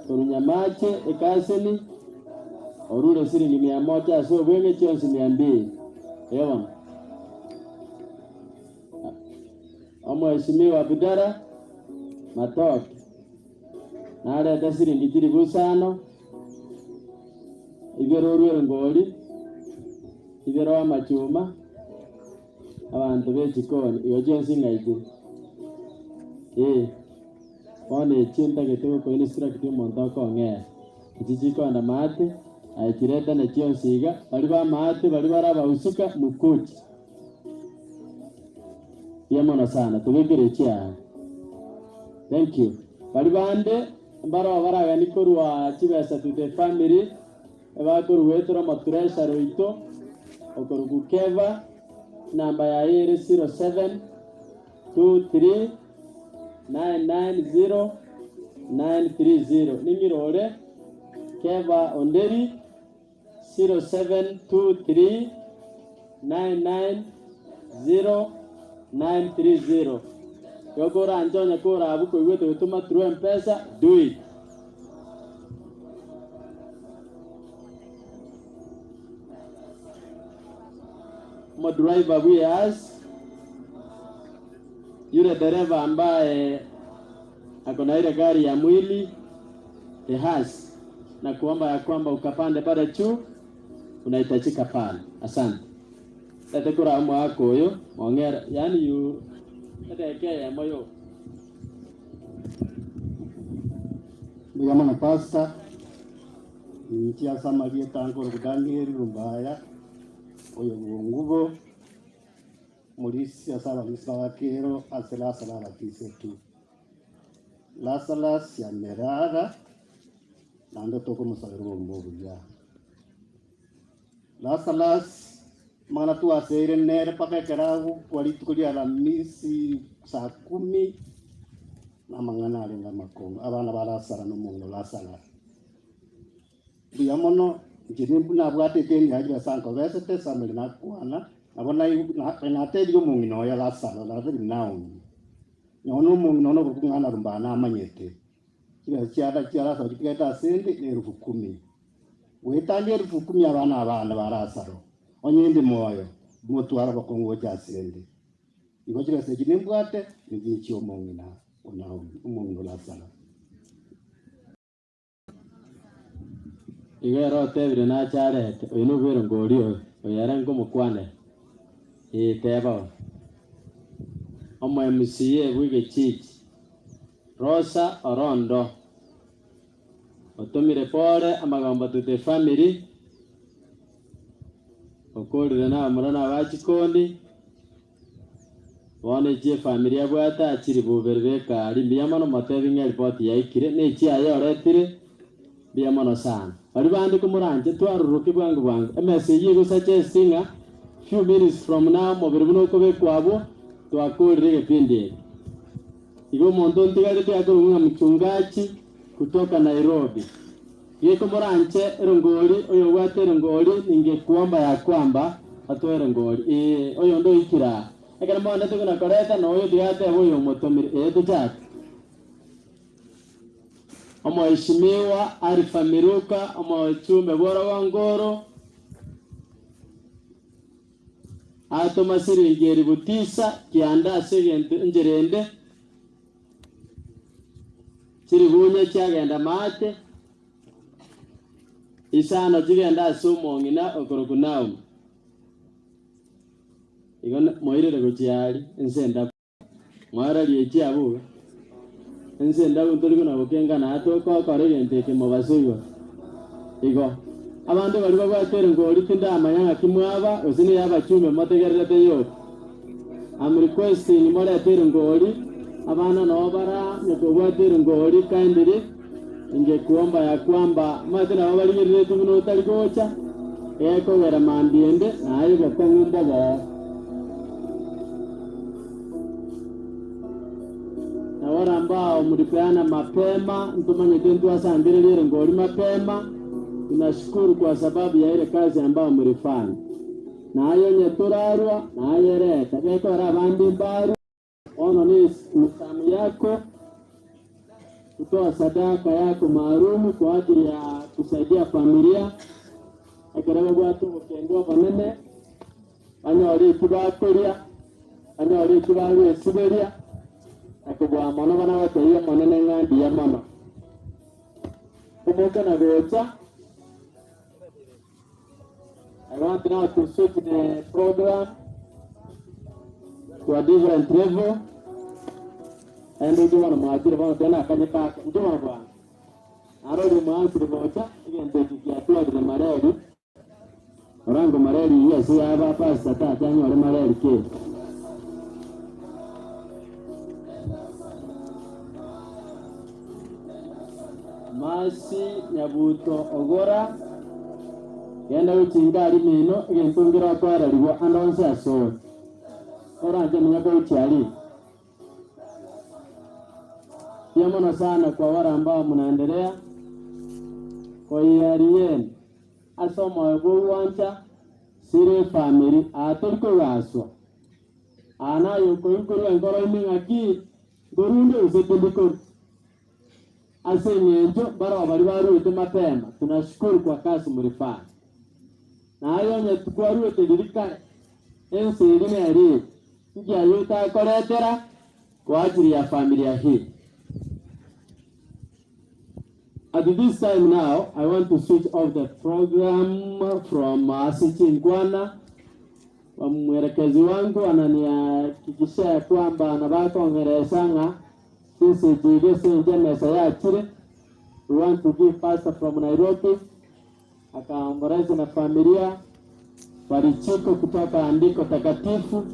korunyamache ekaseni orure siringi 100 so bwenge chionsi 200 ewan Mheshimiwa Bidara Matoki naleta siringi tiri busano ibero rwero ngoli ibero amachuma abantu bechikoni iyo jensi ngaiti one chinta getego ko instruct monto ko nge kijiko na mate aikireta na chionsiga bali ba mate bali baraba usika mukuchi yamona sana tubegere chia thank you bali bande mbaro baraga nikorwa chibesa to the family ebakuru wetro matresha roito okorugu keva namba ya 07 23 990 930 ningirore keva onderi 0723 990 930 Ogora anjonya kora abuko iweto utuma through M-Pesa do it mo driver we as yule dereva ambaye akona ile gari ya mwili has na kuomba ya kwamba ukapande pale juu unahitajika pale asante tete kura amo wako yo ongera yani yu tete ya moyo Buyama pasta ntia samagie tango kudangiri rumbaya oyo ngubo mulisi asala lisala kero asela sala la tisetu Lazarus ya merada nando toko musagero mbovu ya Lazarus mana tu asere nere pakekeragu walitukulia la misi saa 10 na mangana alenga makongo abana barasara no mungo Lazarus biyamono njidimbu na bwate teni haji sanko vesete samele na kuana abona na tedi yo mungino ya Lazarus la tedi nawo nyono mungino no kungana rumbana amanyete kila chiara so kiketa sende ne 10,000 wetali 10,000 abana barasaro onyindi moyo mutwara bakongo jasende ibo kila se jinembwate ngichi omongina unawo umungo Lazarus igero tebire na charete oyino bwero ngori oyarango mukwane teba omo MCA bwige chichi Rosa Orondo otomire pore amagambo to the family okorire na murana bachikondi wane je familia bwata achiri bubereka ali biyamano matevinga report yaikire ne chi ayoretire biyamano sana bali bandi kumuranje twaruruke bwangu MSA go suggesting few minutes from now mobiruno ko be kwabo twakorire kipindi igo mondo ntigale yakuru mchungaji kutoka Nairobi Yeko moranche rongoli oyo wate rongoli ningekuomba ya kwamba atoe rongoli oyo ndo ikira ekana mwana tukuna koreta na oyo diate oyo motomire tuchate Mheshimiwa Arifa Miruka Mchumbe bora wa Ngoro atoma siringeri butisa kianda segente njerende siribunye cyagenda mate isano zigenda sumongina okorokunaum igona moirere gochiali ensenda mwara liechi abu ensenda untoli kuna bokenga na atoko koregente ke mobasuyo igo abantu bali bagwatere ngoli tinda amanyanga kimwaba osini yaba chume mategerete yo am requesting more tere ngoli abana no bara nyakobwatere ngoli kindly ingekuomba ya kwamba matena babalirire tuno utalikocha eko wera mandiende na ayo bakongumba ba na wara ambao mlipeana mapema mtumanye tentu asambirire ngoli mapema. Tunashukuru kwa sababu ya ile kazi ambayo mlifanya. Na ayo nyeturarwa na ayo reta eko rabandi mbaru ono ni msamu yako kutoa sadaka yako maalumu kwa ajili ya kusaidia familia akaraba gwatu ukendwa banene anyori kibakoria anyori kibaru siberia akubwa mono bana bateye monene ngandi ya mono kumoka na gocha. I want now to switch the program to a different level. And we do want to mark it about then I can back and do one. I already marked the water, again take it to the Marelli. Rango Marelli, yes, we have a pass at that time or Marelli case. Masi Nyabuto Ogora. Yenda uchingari mino yentungira kwara liwa anonse aso oranje mnyako uchali yamono sana kwa wara ambao mnaendelea kwa yariyen asoma ebuwancha sire family atoliko gaswa ana yuko ngoro mingaki gorunde usependiko asenyenjo bara bari baru mapema. Tunashukuru kwa kazi mlifanya. Na ayo nyetukwaru tedirika ense ilime ari ngia yuta koletera kwa ajili ya familia hii. At this time now, I want to switch off the program from Asiti Ngwana. Mwelekezi wangu ananihakikishia kwamba anabaka ongeresanga sisi jidese njema saya chile. We want to give pastor from Nairobi akaomboleza na familia walichiko kutoka andiko takatifu,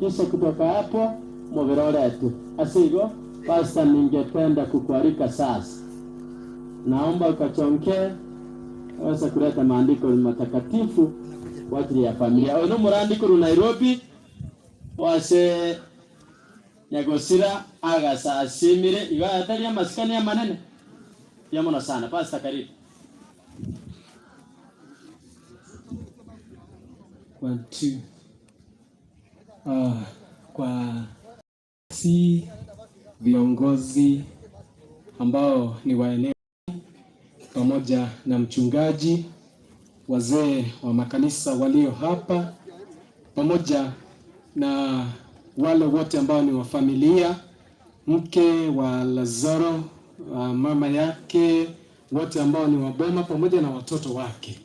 kisha kutoka hapo mobero letu asigo. Pastor, ningependa kukualika sasa, naomba ukachonke wasa kuleta maandiko matakatifu kwa ajili ya familia. Ono murandiko ru Nairobi wase nyagosira agasa asimire iwa atari ya maskani ya manene yamona sana. Pastor, karibu. 1 2 kwa si viongozi ambao ni wa eneo pamoja na mchungaji, wazee wa makanisa walio hapa, pamoja na wale wote ambao ni wa familia, mke wa Lazaro, mama yake, wote ambao ni waboma pamoja na watoto wake.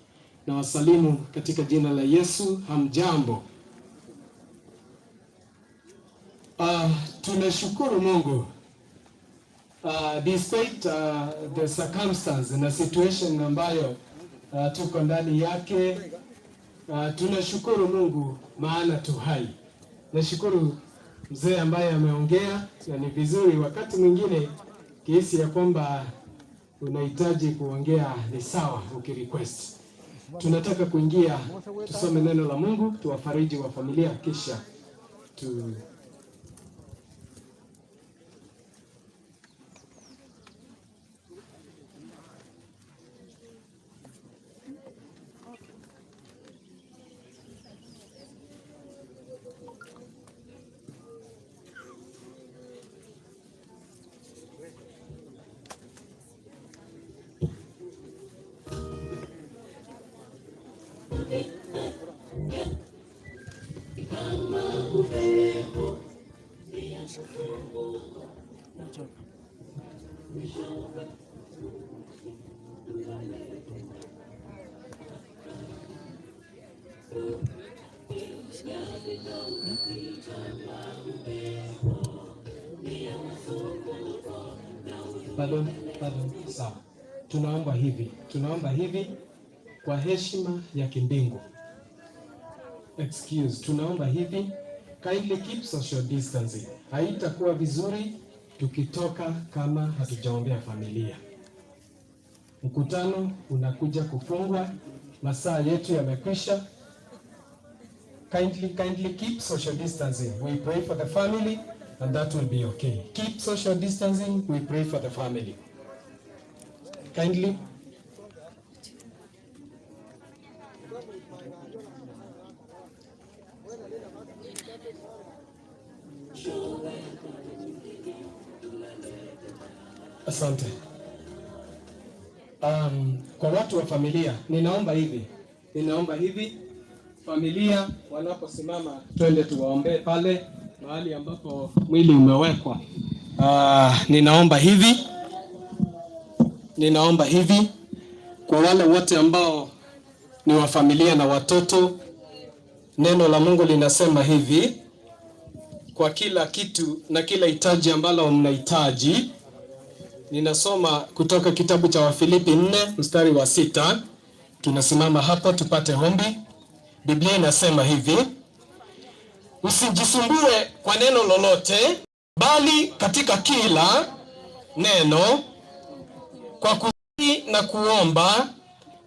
Na wasalimu katika jina la Yesu. Hamjambo. Tunashukuru Mungu despite the circumstance na situation ambayo tuko ndani yake. Tunashukuru Mungu maana tu hai. Nashukuru mzee ambaye ameongea, na ni vizuri wakati mwingine kihisi ya kwamba unahitaji kuongea ni sawa ukirequest. Tunataka kuingia tusome neno la Mungu, tuwafariji wa familia, kisha Pardon, sawa. Tunaomba hivi kwa heshima ya kimbingu. Tunaomba hivi, kindly keep social distancing. Haitakuwa vizuri tukitoka kama hatujaombea familia. Mkutano unakuja kufungwa, masaa yetu yamekwisha. Kindly keep social distancing. We pray for the family and that will be okay. Keep social distancing. We pray for the family. Kindly. Asante. Kwa watu wa familia, ninaomba hivi familia wanaposimama, twende tuwaombee pale mahali ambapo mwili umewekwa. Ninaomba hivi kwa wale wote ambao ni wa familia na watoto. Neno la Mungu linasema hivi, kwa kila kitu na kila hitaji ambalo mnahitaji. Ninasoma kutoka kitabu cha Wafilipi 4 mstari wa 6. Tunasimama hapo tupate ombi. Biblia inasema hivi, usijisumbue kwa neno lolote, bali katika kila neno kwa kusali na kuomba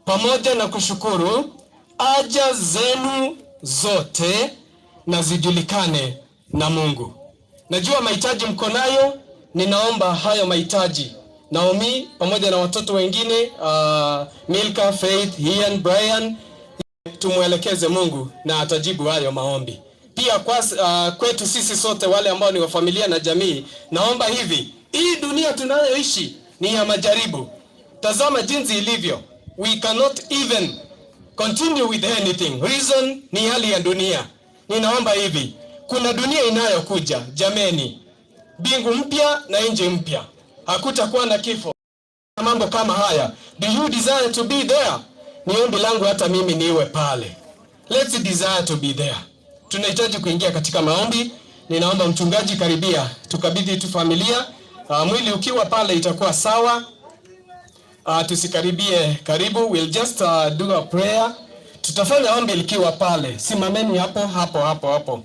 pamoja na kushukuru, haja zenu zote na zijulikane na Mungu. Najua mahitaji mko nayo, ninaomba hayo mahitaji. Naomi pamoja na watoto wengine, Milka, Faith, Ian, Brian, tumwelekeze Mungu na atajibu hayo maombi. Pia kwetu sisi sote wale ambao ni wa familia na jamii, naomba hivi, hii dunia tunayoishi ni ya majaribu. Tazama jinsi ilivyo. We cannot even continue with anything. Reason ni hali ya dunia. Ninaomba hivi, kuna dunia inayokuja, jameni. Bingu mpya na nchi mpya. Hakutakuwa na kifo. Mambo kama haya. Do you desire to be there? Ni ombi langu hata mimi niwe pale. Let's desire to be there. Tunahitaji kuingia katika maombi. Ninaomba mchungaji karibia, tukabidhi tu familia. Mwili ukiwa pale itakuwa sawa. Tusikaribie karibu. We'll just do a prayer. Tutafanya ombi likiwa pale. Simameni hapo.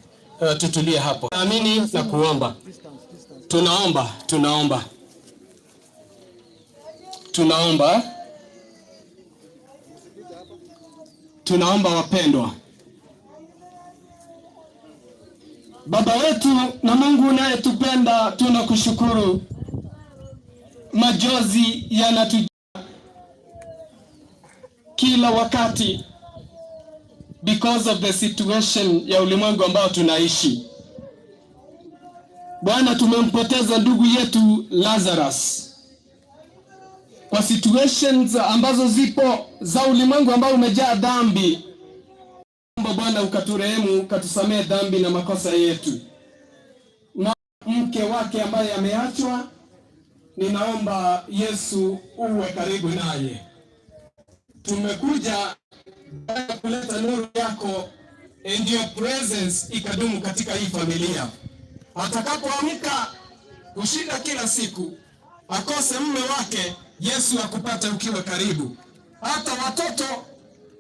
Tutulie hapo. Amini na kuomba. Tunaomba wapendwa. Baba wetu na Mungu unayetupenda, tunakushukuru. Majozi yanatujia kila wakati because of the situation ya ulimwengu ambao tunaishi. Bwana, tumempoteza ndugu yetu Lazarus kwa situations ambazo zipo za ulimwengu ambao umejaa dhambi. Bwana, ukaturehemu, ukatusamee dhambi na makosa yetu. Na mke wake ambaye ameachwa, ninaomba Yesu uwe karibu naye. Tumekuja kuleta nuru yako, and your presence ikadumu katika hii familia. Atakapoamka kushinda kila siku, akose mume wake, Yesu akupate ukiwa karibu. Hata watoto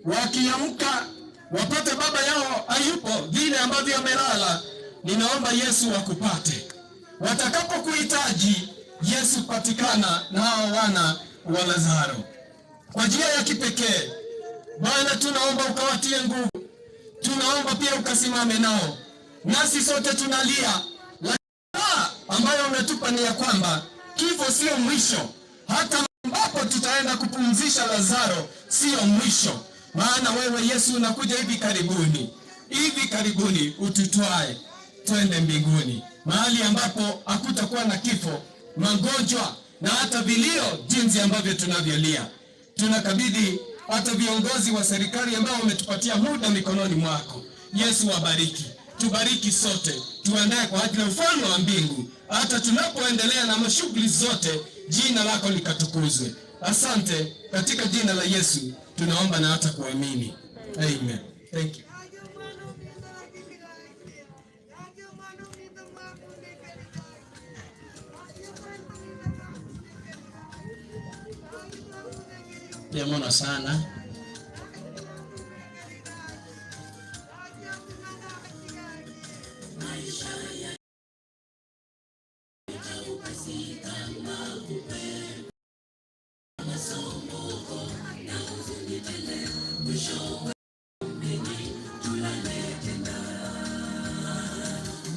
wakiamka wapate baba yao hayupo vile ambavyo amelala, ninaomba Yesu akupate. Watakapokuhitaji, Yesu patikana na hao wana wa Lazaro. Kwa njia ya kipekee, Bwana, tunaomba ukawatie nguvu. Tunaomba pia ukasimame nao. Nasi sote tunalia, ambayo umetupa ni ya kwamba kifo sio mwisho. Hata ambapo tutaenda kupumzisha Lazaro sio mwisho. Maana wewe Yesu unakuja hivi karibuni ututwae twende mbinguni, mahali ambapo hakutakuwa na kifo, magonjwa na hata vilio jinsi ambavyo tunavyolia. Tunakabidhi hata viongozi wa serikali ambao wametupatia muda mikononi mwako. Yesu wabariki. tubariki sote, tuandae kwa ajili ya ufalme wa mbingu. Hata tunapoendelea na mashughuli zote, jina lako likatukuzwe. Asante, katika jina la Yesu tunaomba na hata kuamini. Amen. Thank you. Yamona sana.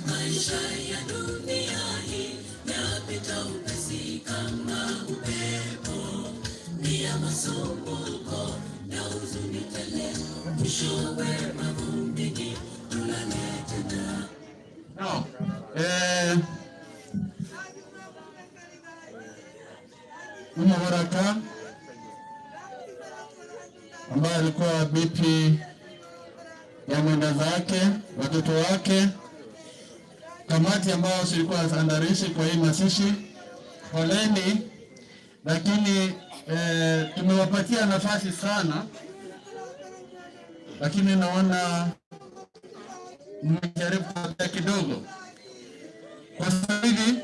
Maisha ya dunia hii yapita upesi kama upepo, ni ya masumbuko na huzuni tele, mwishowe mavumbini tulale tena. No. Ogora ambaye alikuwa BP ya mwenda zake, watoto wake, kamati ambao silikuwa andarishi kwa hii masishi, poleni, lakini tumewapatia nafasi sana, lakini naona mmejaribu kwa kidogo. Kwa sasa hivi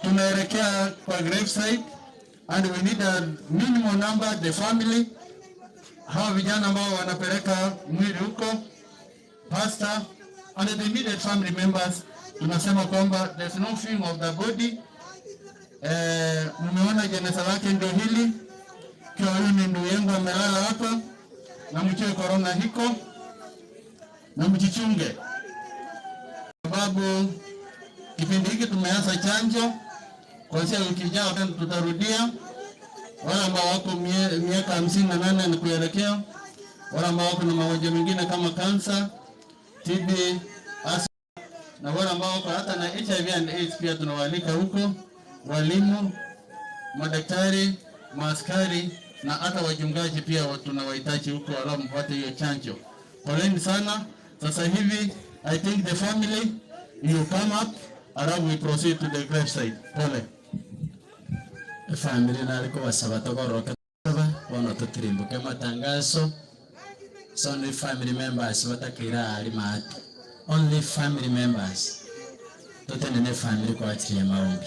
tunaelekea kwa gravesite and we need a minimum number, the family, hawa vijana ambao wanapeleka mwili huko, pastor and the immediate family members. Tunasema kwamba there's no film of the body. Mmeona jeneza lake ndio hili, kwa hiyo ni ndugu yangu amelala hapa, na mchue corona hiko na mjichunge, sababu kipindi hiki tumeanza chanjo. Kuanzia wiki ijayo tutarudia. Wale ambao wako miaka 58 na kuelekea, wale ambao wako na magonjwa mengine kama kansa, TB, asma, na wale ambao wako hata na HIV and AIDS pia tunawalika huko, walimu, madaktari, maaskari na hata wachungaji pia tunawahitaji huko wala mpate hiyo chanjo. Poleni sana. Sasa hivi I think the family you come up and we proceed to the gravesite. Pole. Family naliko wasaba togoroka bono tutirimbuke matangazo. So only family members batakira ali mahati. Only family members. Tutenene family kwa ajili ya maombi.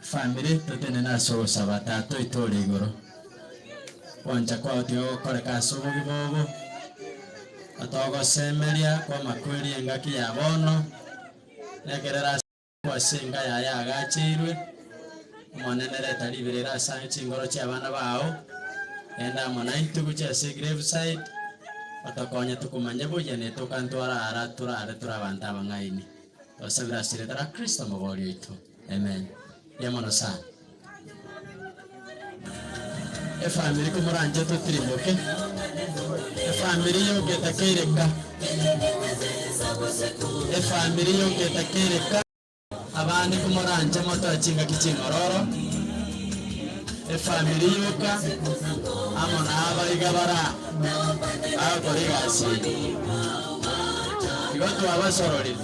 Family tutenene so saba tato itole igoro. Wanja kwa tio kole kasobo gibobo. Atogo semeria kwa makweli engaki ya bono. Negerera kwa senga ya agachirwe. Mwanenere talibirira sanchi ngoro cha bana bao. Enda mwana itugucha grave site. Atakonya tukumanya boje ne tokantwara ara turabanta bangaini. Tosabira siretara Kristo mabori itu. Amen. Yamono sana. Family ko muranje to triboke. Family yo getakereka. Family yo getakereka. Abandi ko muranje moto achinga kichingororo. Family yo ka amona abarigabara. Akorigasi. Igoto abasorori.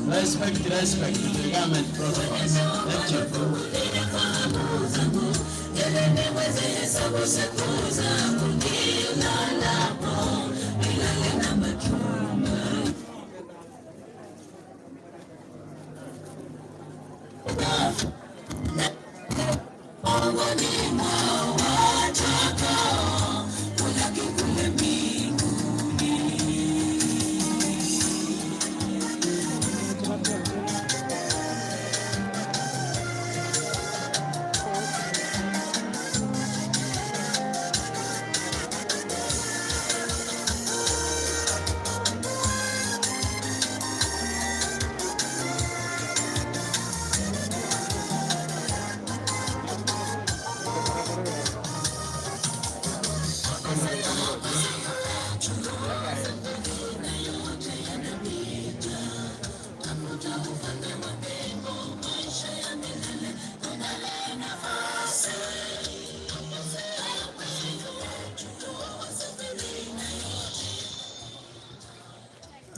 Respect to the government protocols. Thank you.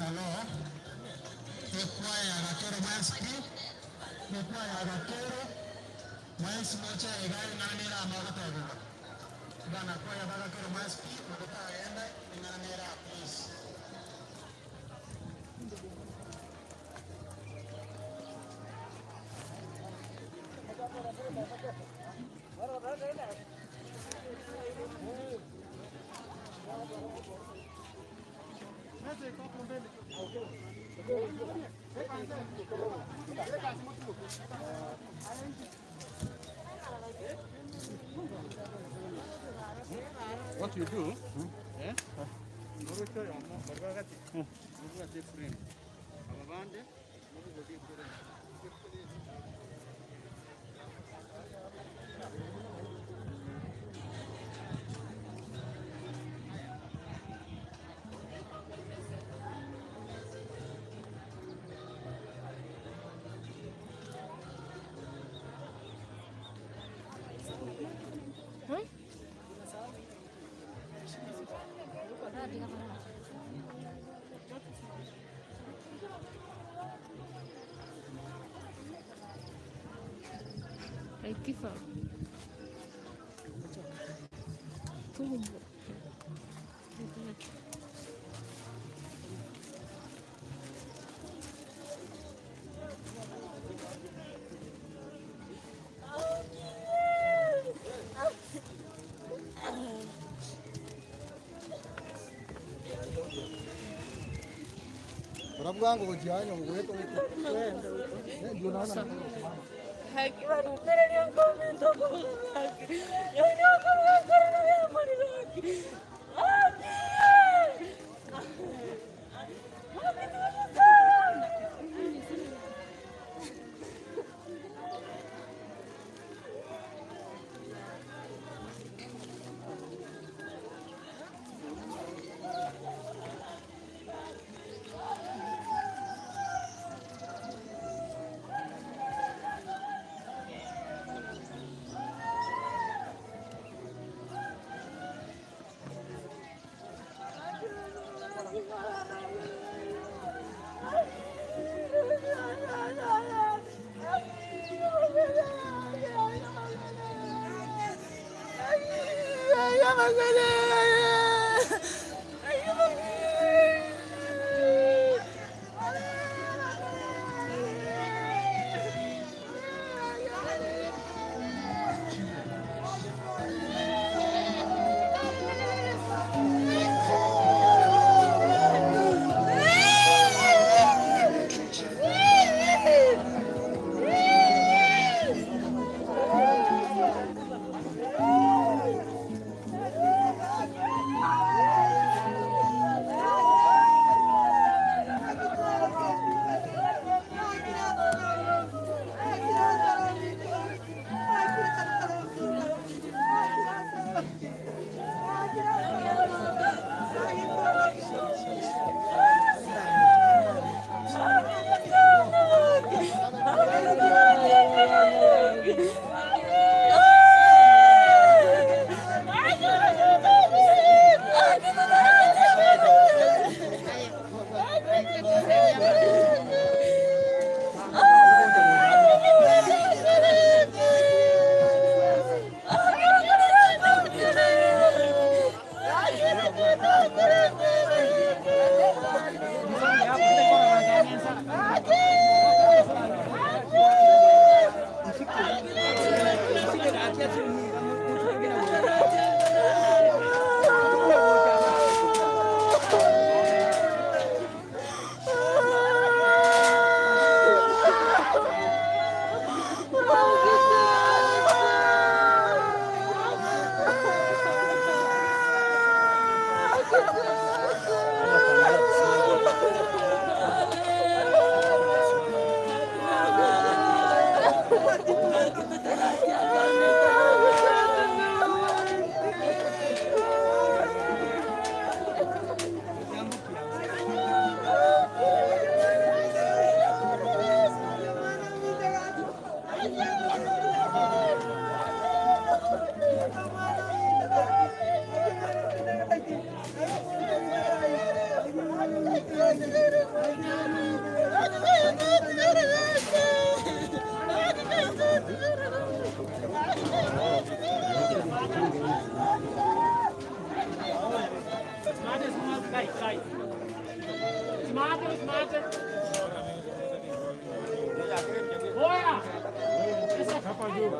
Hello. Ekwaya Agakero Mwanski. Ekwaya Agakero. Mwansi mocha egari nanera amagotego. Bana kwaya Agakero Mwanski. Ukota enda nanera please. What you do? Kifaa Rabugango kujianya mwetu ndio naona haki wanaendelea komento kwa haki. Yoni wako ya mali haki. Kai. Smart. Oya. Hapa juu.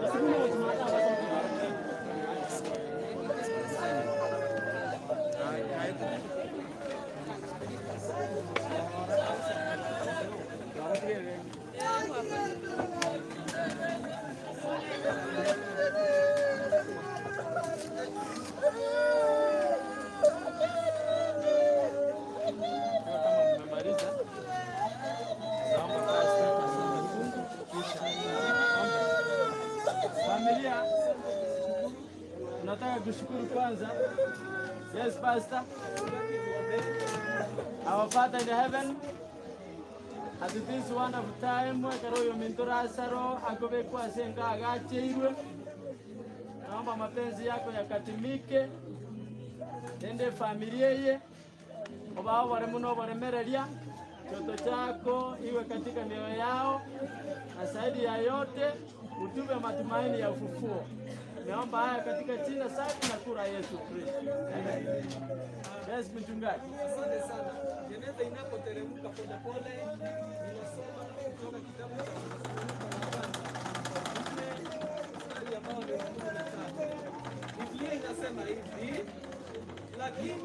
Familia, nataka kushukuru kwanza. Yes, Pastor. Our Father in heaven, at this wonderful time, karoyo mentora Lazarus akobekwa senga agacheirwe. Naomba mapenzi yako yakatimike. Ende familia ye. Obao wale muno waremereria. Choto chako iwe katika mioyo yao. Na zaidi ya yote utupe matumaini ya ufufuo. Naomba haya katika jina safi na kura Yesu Kristo. Amen. Yes, mchungaji. Asante sana. Jeneza inapoteremka polepole, ninasoma kutoka kitabu cha mstari ambao ni 13. Biblia inasema hivi, lakini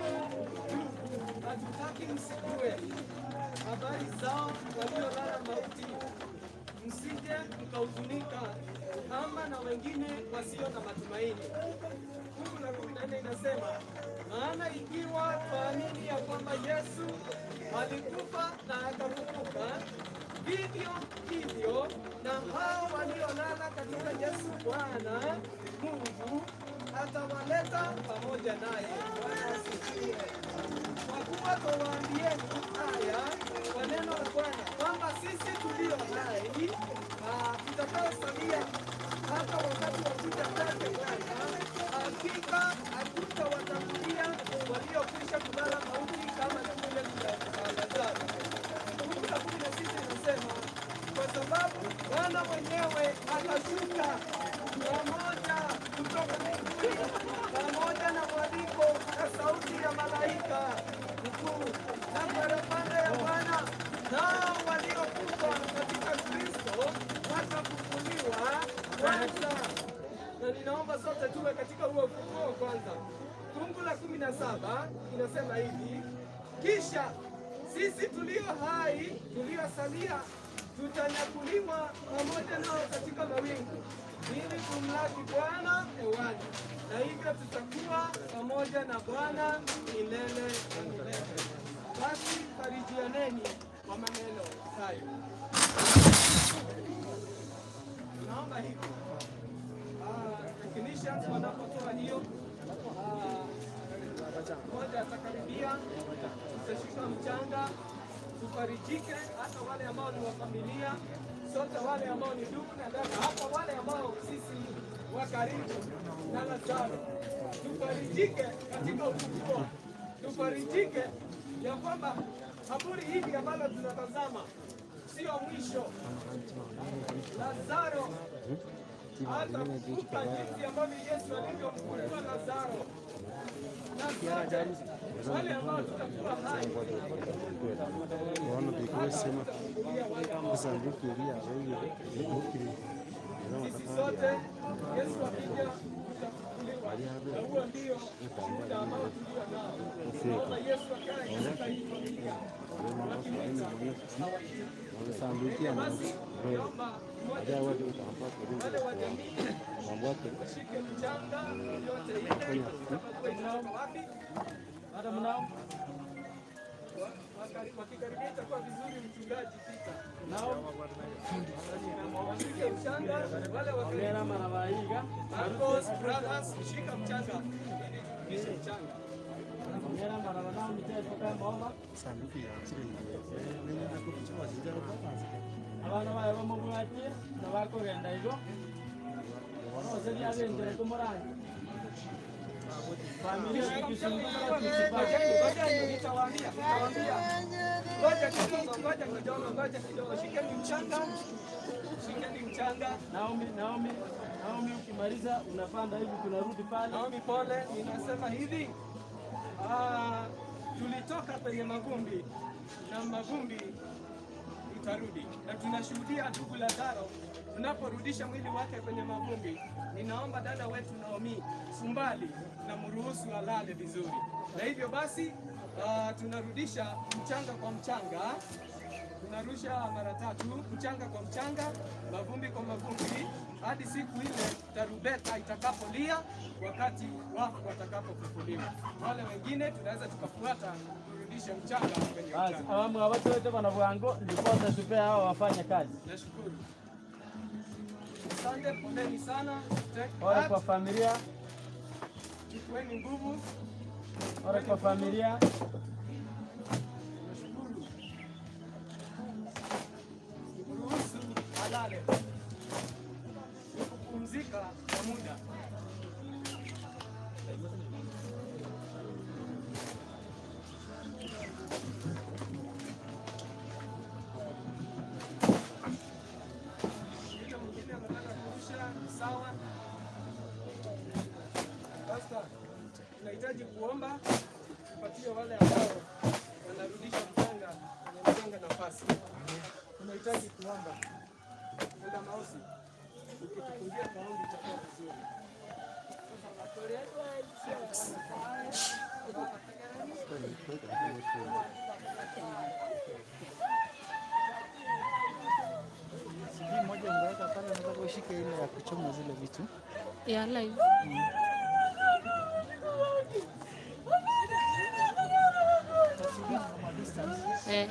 hatutaki msikue habari zao waliolala mauti, msije mkahuzunika kama na wengine wasio na matumaini. Fungu la 14 inasema, maana ikiwa twaamini ya kwamba Yesu alikufa na akafufuka, vivyo hivyo na hao waliolala katika Yesu Bwana, Mungu atawaleta pamoja naye. Bwana asifiwe. Kwa kuwa twawaambieni haya kwa neno la Bwana, kwamba sisi tulio hai tutakaosalia hata wakati wa kuja kwake Bwana, hakika hatutawatangulia waliokwisha kulala mauti kama vile Lazarus. Fungu la 16 inasema, kwa sababu Bwana mwenyewe atashuka pamoja kutoka mbinguni pamoja na mwaliko na sauti ya malaika mkuu na parapanda ya Bwana, nao waliokufa katika Kristo watafufuliwa kwanza. Na ninaomba sote tuwe katika huo ufufuo kwanza. Fungu la 17 inasema hivi, kisha sisi tulio hai tuliosalia tutanyakuliwa pamoja nao katika mawingu ili kumlaki Bwana hewani, na hivyo tutakuwa pamoja na Bwana milele na milele. Basi farijianeni kwa maneno hayo. Naomba hivi technicians wanapotoa hiyo, mmoja atakaribia, tutashika mchanga, tufarijike, hata wale ambao ni wa familia, sote wale ambao ni ndugu na dada, hata wale ambao sisi wa karibu na Lazarus, tufarijike katika ufufuo, tufarijike ya kwamba habari hili ambalo tunatazama sio mwisho. Lazarus hata kufuka jinsi ambavyo Yesu alivyomfufua Lazarus, na sote wale ambao tutakuwa hai sisi sote, Yesu akija tutafufuliwa. Na huo ndio muda ambao tulio nao. Naomba Yesu akae katika hii familia. Basi naomba wale wa jamii washike mchanga yote ile wapi hata mnao wakikaribia itakuwa vizuri. Mchungaji Pita nao washike mchanga, wale wakiera marawaiga Marcos brothers shika mchanga ili kisha mchanga Mera marawana mchezo kama mama sanduku ya chini nini nakuchukua zijaro abana baye bamubwati nabako genda igo bose byabendere kumurangi familia ikisungumza tusipake nitawaambia ngoja kidogo shikeni mchanga Naomi ukimaliza unapanda hivi tunarudi pale. Naomi pole, ninasema hivi tulitoka kwenye mavumbi na mavumbi itarudi, na tunashuhudia ndugu Lazaro tunaporudisha mwili wake kwenye mavumbi. Ninaomba dada wetu Naomi Sumbali na mruhusu alale vizuri, na hivyo basi tunarudisha mchanga kwa mchanga, tunarusha mara 3, mchanga kwa mchanga, mavumbi kwa mavumbi, hadi siku ile tarumbeta itakapolia, wakati wafu watakapofufuliwa. Wale wengine tunaweza tukafuata kurudisha mchanga kwenye mchanga. Awamu wa watu wote wanavyoango ndiposa tupea hao wafanye kazi. Nashukuru. Asante, poleni sana. Pole kwa familia. Chukueni nguvu. Pole kwa familia. Ruhusu alale. Kupumzika kwa muda. Sawa. Basta, tunahitaji kuomba tupatie wale ambao wanarudisha mchanga kwenye mchanga nafasi. Tunahitaji kuomba. Ndio maosi. Ukitufungia maombi itakuwa vizuri. Sijui moja ungeweka pale, unaweza kushika ile ya kuchoma zile vitu. Ya live. Eh.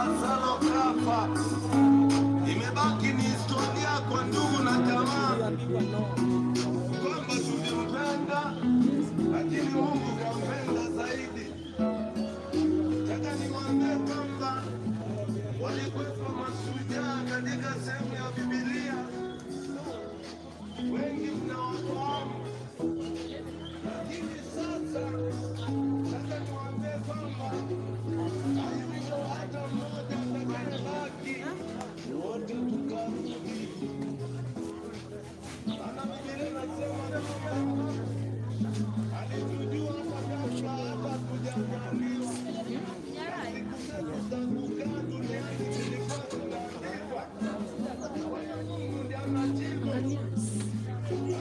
Lazarus kafa, imebaki ni historia kwa ndugu na jamaa kwamba tulimpenda, lakini Mungu kampenda zaidi. Nataka niwaambie kwamba walikuwepo mashujaa katika sehemu ya Biblia, wengi mnawafahamu, lakini sasa nataka niwaambie kwamba hayuko hata mmoja atakayebaki, wote tukarudi. Maana Biblia inasema kwamba alitujua hata kabla hata hatujazaliwa. Siku zetu za kukaa duniani zilikuwa zinaandikwa. Kwa hiyo Mungu ndiye anajibu. Kuna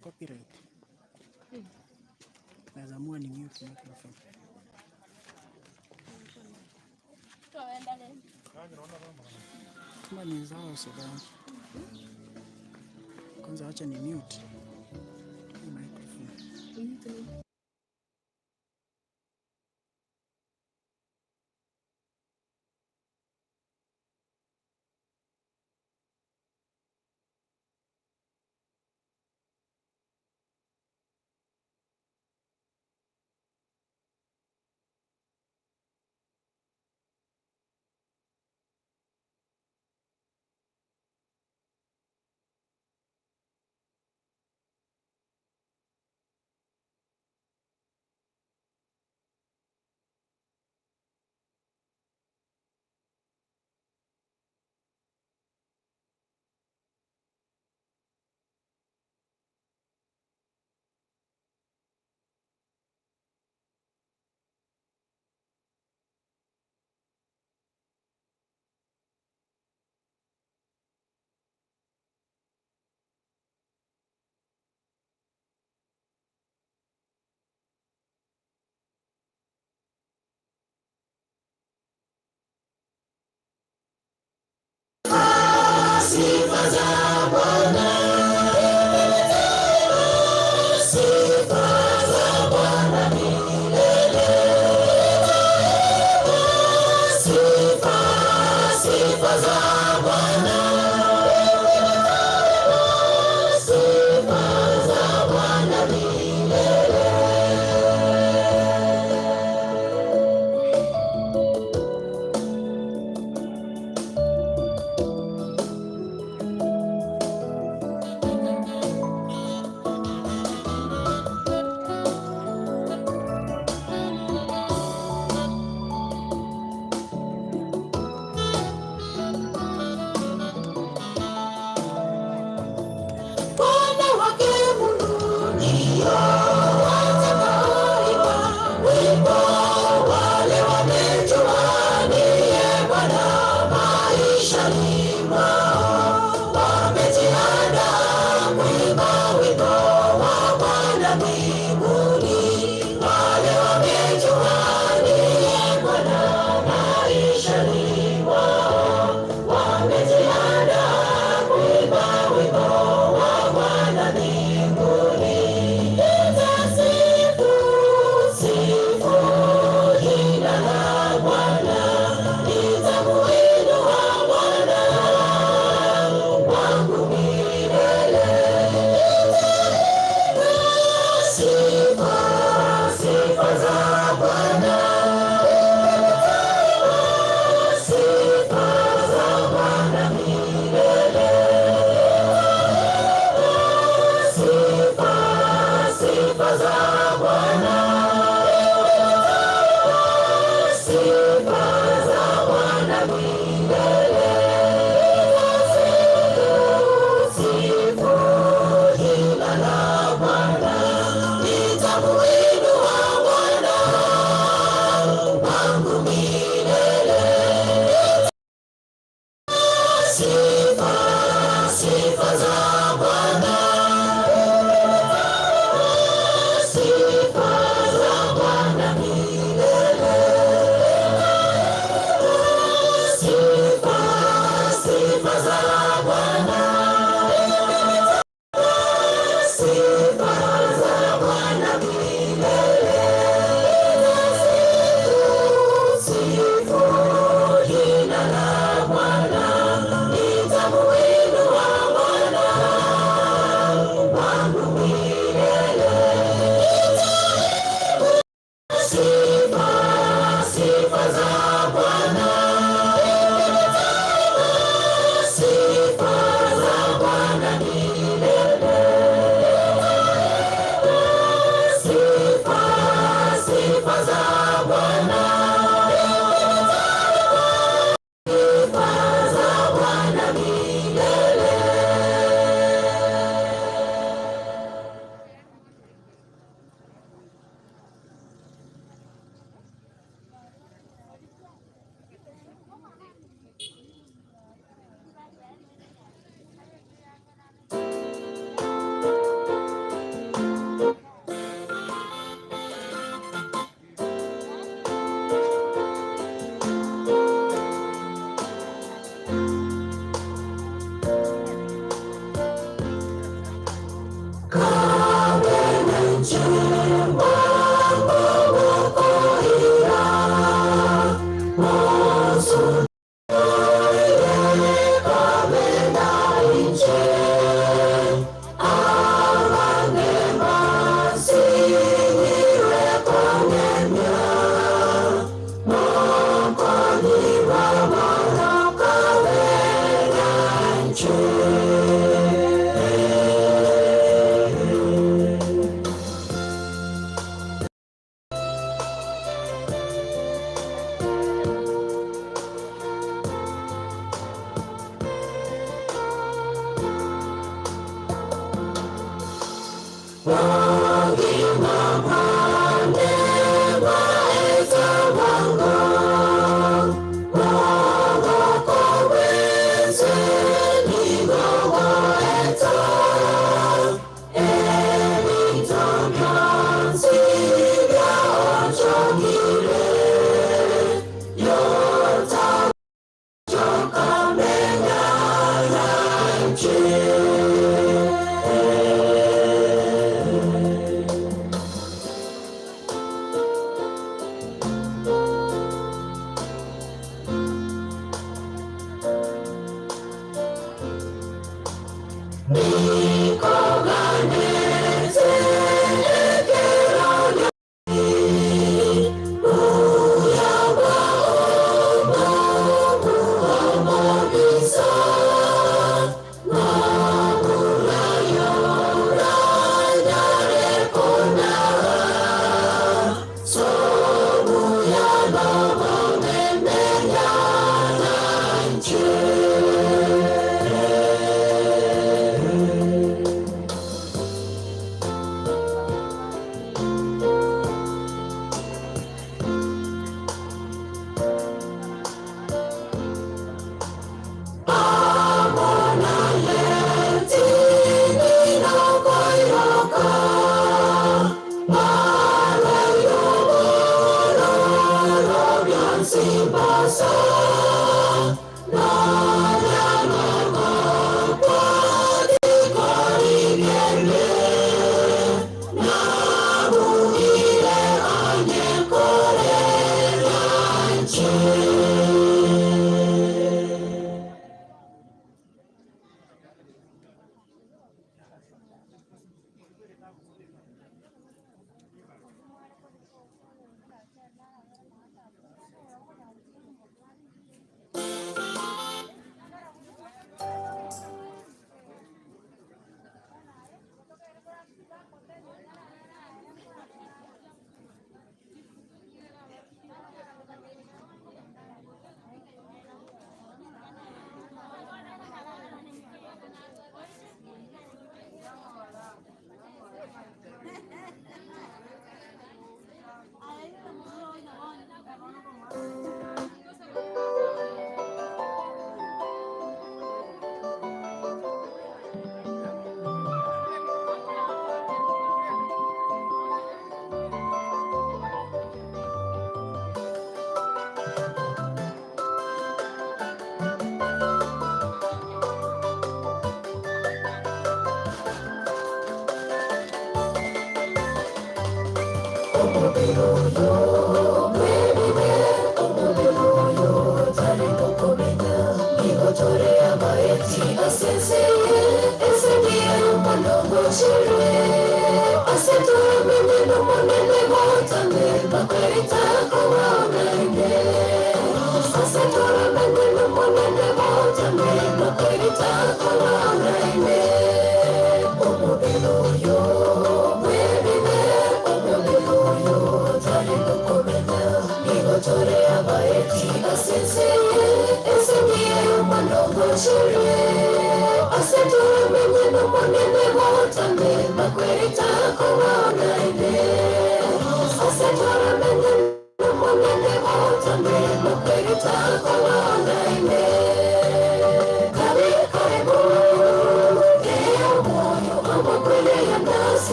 copyright. Nazamua ni mute microphone. Kama ni zao sasa. Kwanza acha ni mute microphone.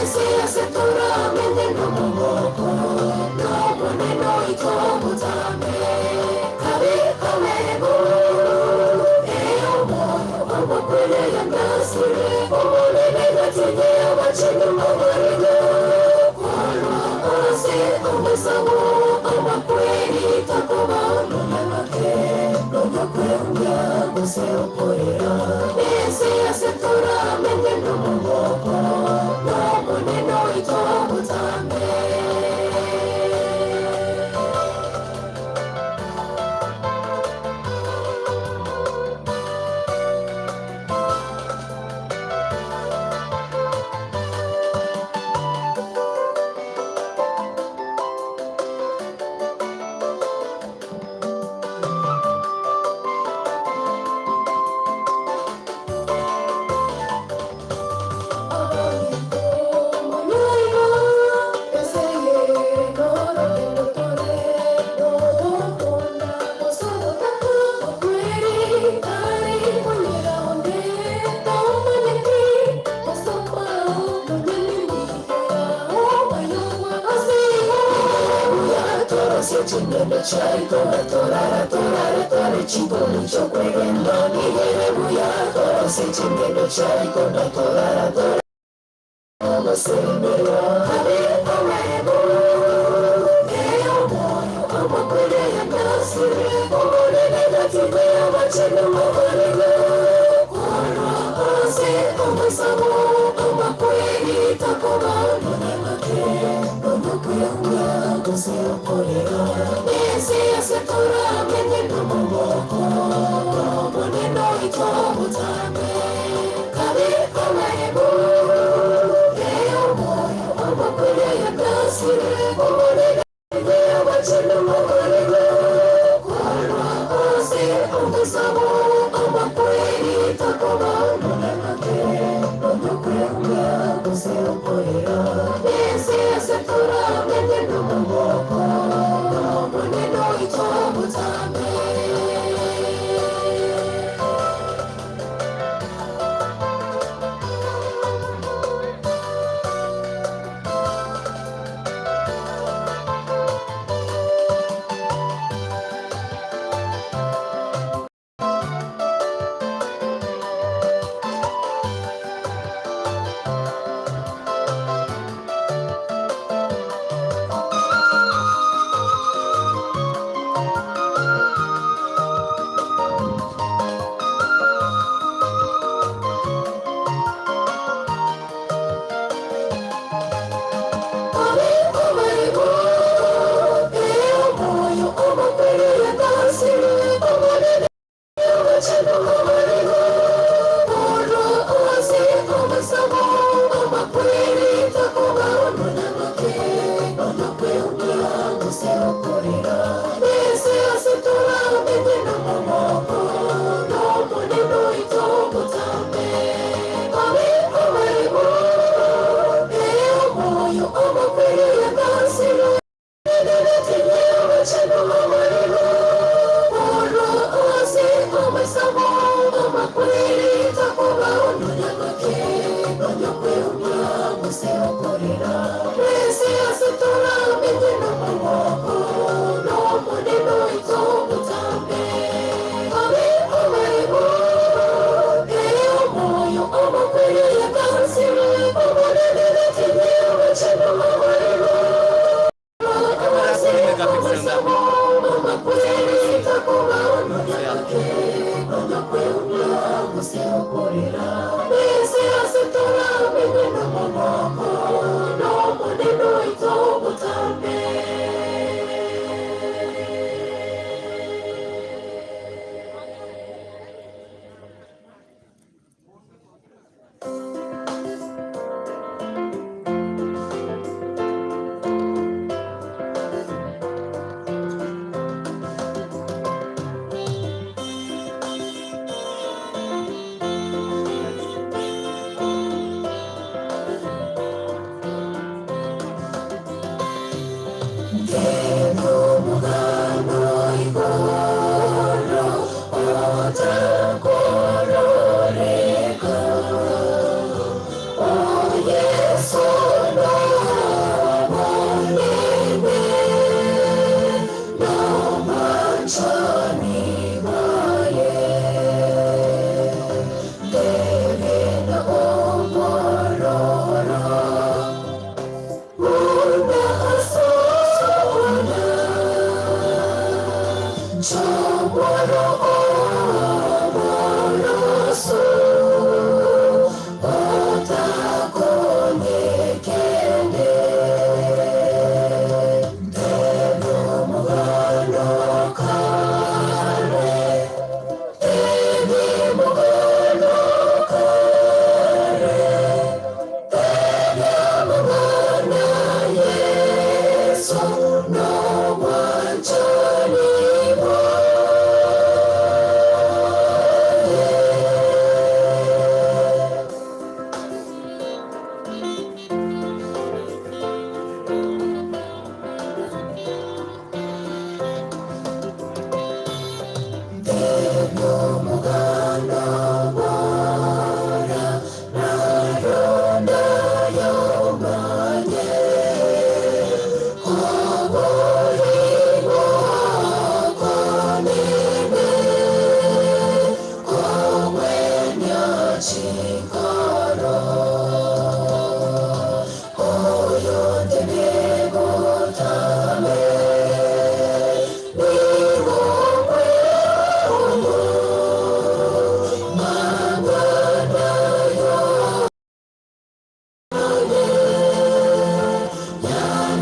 Ese hace tu ramen de no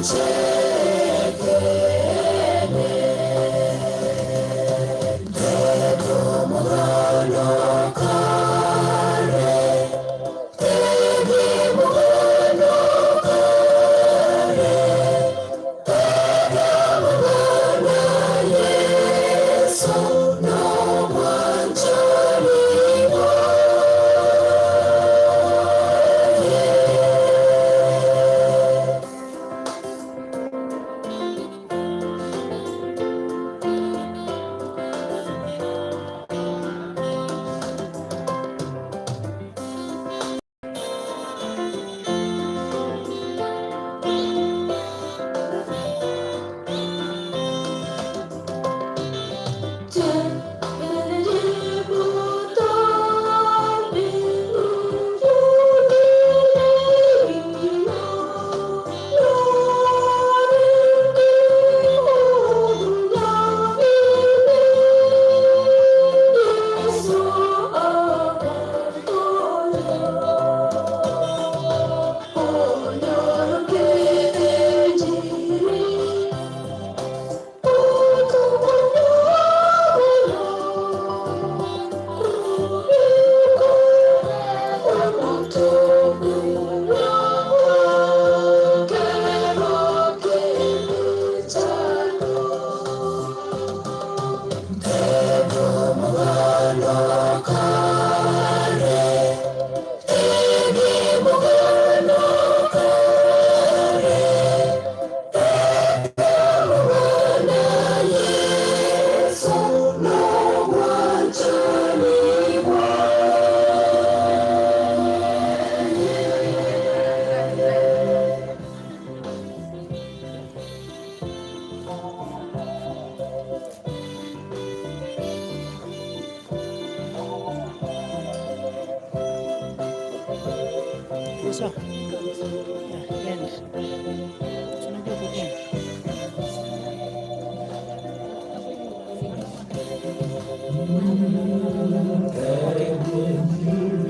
So, yeah, end. Tunajua ku end.